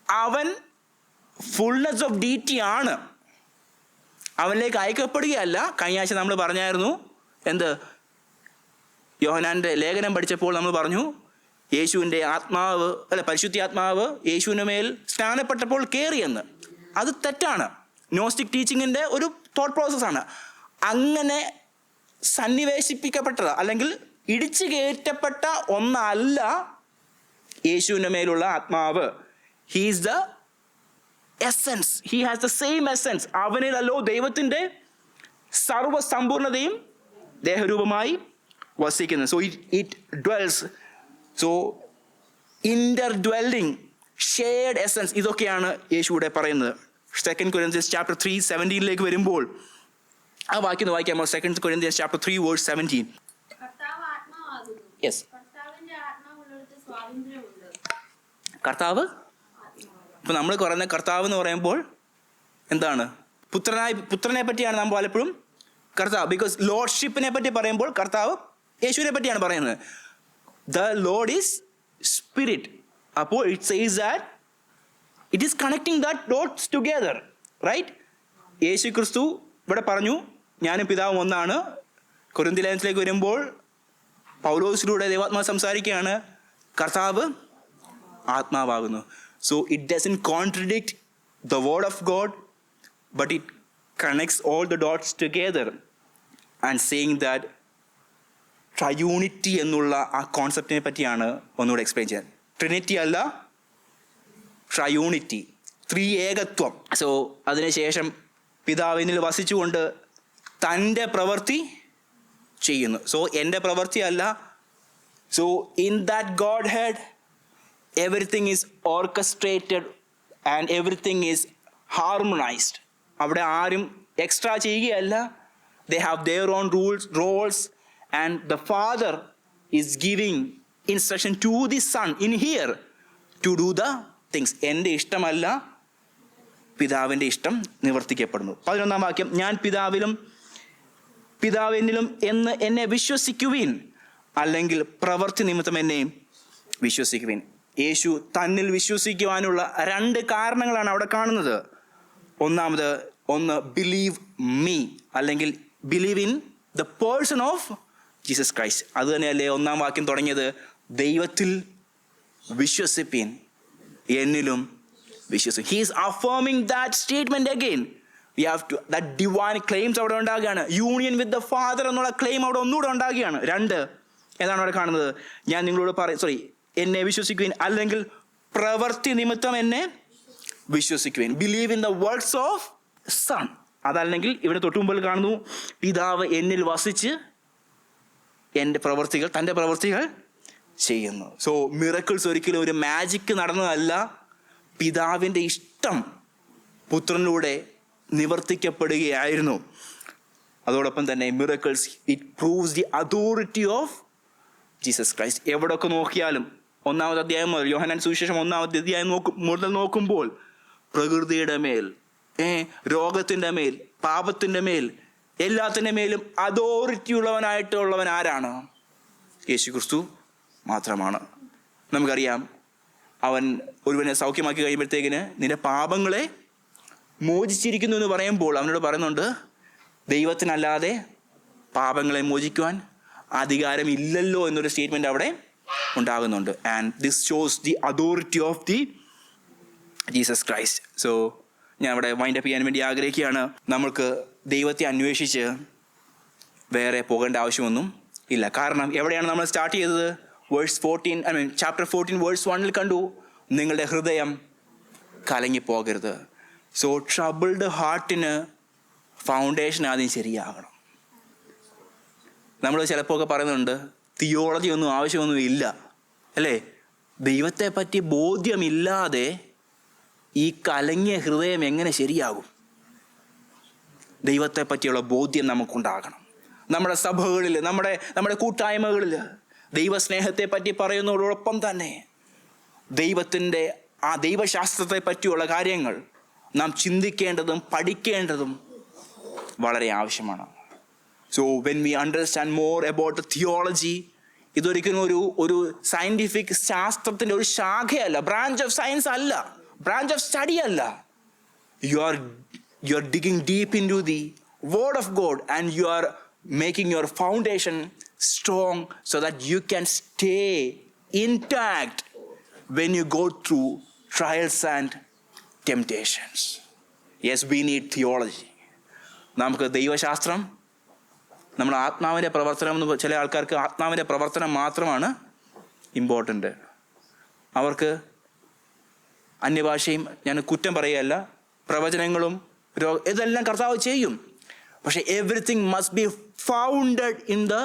അവൻ ഫുൾനെസ് ഓഫ് ഡീറ്റി ആണ്, അവനിലേക്ക് അയക്കപ്പെടുകയല്ല. കഴിഞ്ഞ ആഴ്ച നമ്മൾ പറഞ്ഞായിരുന്നു, എന്ത്, യോഹന്നാൻ്റെ ലേഖനം പഠിച്ചപ്പോൾ നമ്മൾ പറഞ്ഞു, യേശുവിൻ്റെ ആത്മാവ് പരിശുദ്ധാത്മാവ് യേശുവിന് മേൽ സ്നാനപ്പെട്ടപ്പോൾ കയറിയെന്ന്. അത് തെറ്റാണ്. നോസ്റ്റിക് ടീച്ചിങ്ങിൻ്റെ ഒരു തോട്ട് പ്രോസസ്സാണ്. അങ്ങനെ സന്നിവേശിപ്പിക്കപ്പെട്ടത് അല്ലെങ്കിൽ ഇടിച്ചു കയറ്റപ്പെട്ട ഒന്നല്ല യേശുവിൻ്റെ മേലുള്ള ആത്മാവ്. He is the essence, he has the same essence. അവനിലല്ലോ ദൈവത്തിൻ്റെ സർവ്വസമ്പൂർണതയും ദേഹരൂപമായി വസിക്കുന്നത്. So it dwells. So interdwelling, shared essence, ഇതൊക്കെയാണ് യേശു ഇവിടെ പറയുന്നത്. 2 Corinthians chapter 3:17 വരുമ്പോൾ ആ വാക്യം വായിക്കാമോ? 2 Corinthians chapter 3:17. കർത്താവ് ആത്മാവാകുന്നു. യെസ്, കർത്താവിന്റെ ആത്മാവുള്ളിടത്ത് സ്വാതന്ത്ര്യമുണ്ട്. കർത്താവ്. ഇപ്പം നമ്മൾ പറയുന്ന കർത്താവ് എന്ന് പറയുമ്പോൾ എന്താണ്? പുത്രനെ പറ്റിയാണ് നാം പലപ്പോഴും കർത്താവ്. ബിക്കോസ് ലോർഡ്ഷിപ്പിനെ പറ്റി പറയുമ്പോൾ കർത്താവ് യേശുവിനെ പറ്റിയാണ് പറയുന്നത്. The Lord is Spirit. അപ്പോൾ it says that it is connecting that dots together, right? യേശു ക്രിസ്തു ഇവിടെ പറഞ്ഞു, ഞാനും പിതാവും ഒന്നാണ്. കൊരിന്ത്യൻസിലേക്ക് വരുമ്പോൾ പൗലോസിലൂടെ ദൈവാത്മാവ് സംസാരിക്കുകയാണ്, കർത്താവ് ആത്മാവാകുന്നു. So it doesn't contradict the Word of God, but it connects all the dots together and saying that triunity എന്നുള്ള ആ കോൺസെപ്റ്റിനെ പറ്റിയാണ് ഒന്നുകൂടെ എക്സ്പ്ലെയിൻ ചെയ്യാൻ. ട്രിനിറ്റി അല്ല, ട്രയൂണിറ്റി, ത്രിയേകത്വം. സോ അതിനുശേഷം പിതാവിനിൽ വസിച്ചുകൊണ്ട് തൻ്റെ പ്രവൃത്തി ചെയ്യുന്നു. സോ എൻ്റെ പ്രവൃത്തി അല്ല. So in that Godhead everything is orchestrated and everything is harmonised. അവിടെ ആരും എക്സ്ട്രാ ചെയ്യുകയല്ല. They have their own roles and the father is giving instruction to the Son in here to do the things. എൻ്റെ ഇഷ്ടമല്ല, പിതാവിൻ്റെ ഇഷ്ടം നിവർത്തിക്കപ്പെടുന്നു. 11 വാക്യം, ഞാൻ പിതാവിലും പിതാവ് എന്നിലും എന്ന് എന്നെ വിശ്വസിക്കുവിൻ, അല്ലെങ്കിൽ പ്രവൃത്തി നിമിത്തം എന്നെ വിശ്വസിക്കുവിൻ. യേശു തന്നിൽ വിശ്വസിക്കുവാനുള്ള 2 കാരണങ്ങളാണ് അവിടെ കാണുന്നത്. ഒന്ന് ബിലീവ് മീ, അല്ലെങ്കിൽ believe in the person of Jesus Christ. അത് തന്നെയല്ലേ 1 വാക്യം തുടങ്ങിയത്, ദൈവത്തിൽ വിശ്വസിപ്പിൻ, എന്നിലും വിശ്വസിക്കും. He is affirming that statement again. We have to that divine claims അവിടെ ഉണ്ടാകുകയാണ്. യൂണിയൻ വിത്ത് ദ ഫാദർ എന്നുള്ള ക്ലെയിം അവിടെ ഒന്നുകൂടെ ഉണ്ടാകുകയാണ്. 2 ഏതാണ് അവിടെ കാണുന്നത്? ഞാൻ നിങ്ങളോട് എന്നെ വിശ്വസിക്കുവിൻ, അല്ലെങ്കിൽ പ്രവൃത്തി നിമിത്തം എന്നെ വിശ്വസിക്കുവിൻ. Believe in the works of Son. അതല്ലെങ്കിൽ ഇവിടെ തൊട്ടുമുമ്പിൽ കാണുന്നു, പിതാവ് എന്നിൽ വസിച്ച് തൻ്റെ പ്രവൃത്തികൾ ചെയ്യുന്നു. സോ മിറക്കിൾസ് ഒരിക്കലും ഒരു മാജിക്ക് നടന്നതല്ല. പിതാവിൻ്റെ ഇഷ്ടം പുത്രനിലൂടെ നിവർത്തിക്കപ്പെടുകയായിരുന്നു. അതോടൊപ്പം തന്നെ miracles it proves the authority of Jesus Christ. എവിടെയൊക്കെ നോക്കിയാലും 1-ാമത്തെ അധ്യായം മുതൽ, യോഹന്നാൻ സുവിശേഷം 1-ാമത്തെ അധ്യായം മുതൽ നോക്കുമ്പോൾ പ്രകൃതിയുടെ മേൽ, രോഗത്തിൻ്റെ മേൽ, പാപത്തിൻ്റെ മേൽ, എല്ലാത്തിൻ്റെ മേലും അതോറിറ്റി ഉള്ളവൻ ആരാണ്? യേശു ക്രിസ്തു മാത്രമാണ്. നമുക്കറിയാം, അവൻ ഒരുവനെ സൗഖ്യമാക്കി കഴിയുമ്പോഴത്തേക്കിന് നിന്റെ പാപങ്ങളെ മോചിച്ചിരിക്കുന്നു എന്ന് പറയുമ്പോൾ അവനോട് പറയുന്നുണ്ട്, ദൈവത്തിനല്ലാതെ പാപങ്ങളെ മോചിക്കുവാൻ അധികാരമില്ലല്ലോ എന്നൊരു സ്റ്റേറ്റ്മെൻറ്റ് അവിടെ ഉണ്ടാകുന്നുണ്ട്. And this shows the authority of the Jesus Christ. So ഞാൻ അവിടെ വൈൻഡ് അപ്പ് ചെയ്യാൻ വേണ്ടി ആഗ്രഹിക്കുകയാണ്. നമ്മൾക്ക് ദൈവത്തെ അന്വേഷിച്ച് വേറെ പോകേണ്ട ആവശ്യമൊന്നും ഇല്ല. കാരണം എവിടെയാണ് നമ്മൾ സ്റ്റാർട്ട് ചെയ്തത്? ചാപ്റ്റർ 14 വേഴ്സ് 1 കണ്ടു, നിങ്ങളുടെ ഹൃദയം കലങ്ങിപ്പോകരുത്. സോ ട്രബിൾഡ് ഹാർട്ടിന് ഫൗണ്ടേഷൻ ആദ്യം ശരിയാകണം. നമ്മൾ ചിലപ്പോൾ ഒക്കെ പറയുന്നുണ്ട് തിയോളജി ഒന്നും ആവശ്യമൊന്നും ഇല്ല അല്ലേ. ദൈവത്തെ പറ്റി ബോധ്യമില്ലാതെ ഈ കലങ്ങിയ ഹൃദയം എങ്ങനെ ശരിയാകും? ദൈവത്തെ പറ്റിയുള്ള ബോധ്യം നമുക്കുണ്ടാകണം. നമ്മുടെ സഭകളിൽ, നമ്മുടെ കൂട്ടായ്മകളിൽ ദൈവസ്നേഹത്തെ പറ്റി പറയുന്നതോടൊപ്പം തന്നെ ദൈവത്തിൻ്റെ ആ ദൈവശാസ്ത്രത്തെ പറ്റിയുള്ള കാര്യങ്ങൾ നാം ചിന്തിക്കേണ്ടതും പഠിക്കേണ്ടതും വളരെ ആവശ്യമാണ്. So when we understand more about the theology, ഇതൊരിക്കലും ഒരു സയൻറ്റിഫിക് ശാസ്ത്രത്തിൻ്റെ ഒരു ശാഖയല്ല, ബ്രാഞ്ച് ഓഫ് സയൻസ് അല്ല, ബ്രാഞ്ച് ഓഫ് സ്റ്റഡി അല്ല. You are digging deep into the word of God and you are making your foundation strong so that you can stay intact when you go through trials and temptations. Yes, we need theology. നമുക്ക് ദൈവശാസ്ത്രം, നമ്മുടെ ആത്മാവിൻ്റെ പ്രവർത്തനം എന്ന്, ചില ആൾക്കാർക്ക് ആത്മാവിൻ്റെ പ്രവർത്തനം മാത്രമാണ് ഇമ്പോർട്ടൻ്റ്. അവർക്ക് അന്യഭാഷയും, ഞാൻ കുറ്റം പറയുകയല്ല, പ്രവചനങ്ങളും ഇതെല്ലാം കർത്താവ് ചെയ്യും. പക്ഷെ everything must be founded in the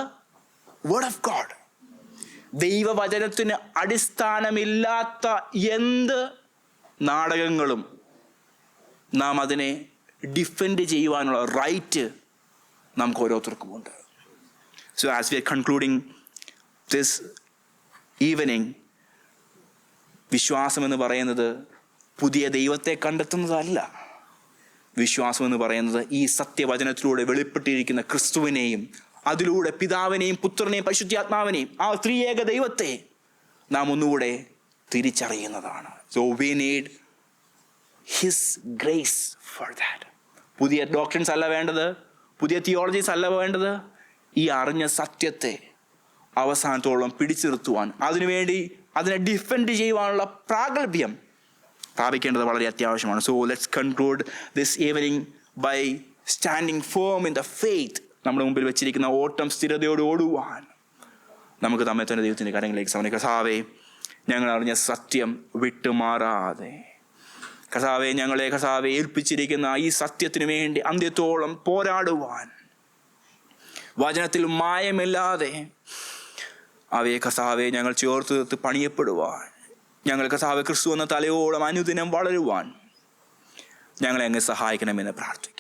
Word of God. ദൈവവചനത്തിന് അടിസ്ഥാനമില്ലാത്ത എന്ത് നാടകങ്ങളും നാം അതിനെ ഡിഫെൻഡ് ചെയ്യുവാനുള്ള റൈറ്റ് നമുക്ക് ഓരോരുത്തർക്കുമുണ്ട്. So as we are concluding this evening, വിശ്വാസം എന്ന് പറയുന്നത് പുതിയ ദൈവത്തെ കണ്ടെത്തുന്നതല്ല. വിശ്വാസം എന്ന് പറയുന്നത് ഈ സത്യവചനത്തിലൂടെ വെളിപ്പെട്ടിരിക്കുന്ന ക്രിസ്തുവിനെയും അതിലൂടെ പിതാവിനെയും പുത്രനെയും പരിശുദ്ധാത്മാവിനെയും ആ ത്രിയേക ദൈവത്തെ നാം ഒന്നുകൂടെ തിരിച്ചറിയുന്നതാണ്. So we need his grace for that. പുതിയ ഡോക്ട്രിൻസ് അല്ല വേണ്ടത്, പുതിയ തിയോളജീസ് അല്ല വേണ്ടത്. ഈ അറിഞ്ഞ സത്യത്തെ അവസാനത്തോളം പിടിച്ചു നിർത്തുവാൻ, അതിനുവേണ്ടി അതിനെ ഡിഫെൻഡ് ചെയ്യുവാനുള്ള പ്രാഗൽഭ്യം സ്ഥാപിക്കേണ്ടത് വളരെ അത്യാവശ്യമാണ്. So let's conclude this evening by standing firm in the faith. നമ്മുടെ മുമ്പിൽ വെച്ചിരിക്കുന്ന ഓട്ടം സ്ഥിരതയോട് ഓടുവാൻ നമുക്ക് നമ്മെ തന്നെ ദൈവത്തിൻ്റെ കാര്യങ്ങളിലേക്ക് സമയം. കർത്താവേ, ഞങ്ങൾ അറിഞ്ഞ സത്യം വിട്ടുമാറാതെ കർത്താവെ, ഞങ്ങളെ കർത്താവെ ഏൽപ്പിച്ചിരിക്കുന്ന ഈ സത്യത്തിന് വേണ്ടി അന്ത്യത്തോളം പോരാടുവാൻ, വചനത്തിൽ മായമില്ലാതെ അവയെ കർത്താവെ ഞങ്ങൾ ചേർത്ത് നിർത്തി പണിയപ്പെടുവാൻ, ഞങ്ങൾ കർത്താവെ ക്രിസ്തു എന്ന തലയോളം അനുദിനം വളരുവാൻ ഞങ്ങളെ അങ്ങ് സഹായിക്കണമെന്ന് പ്രാർത്ഥിക്കും.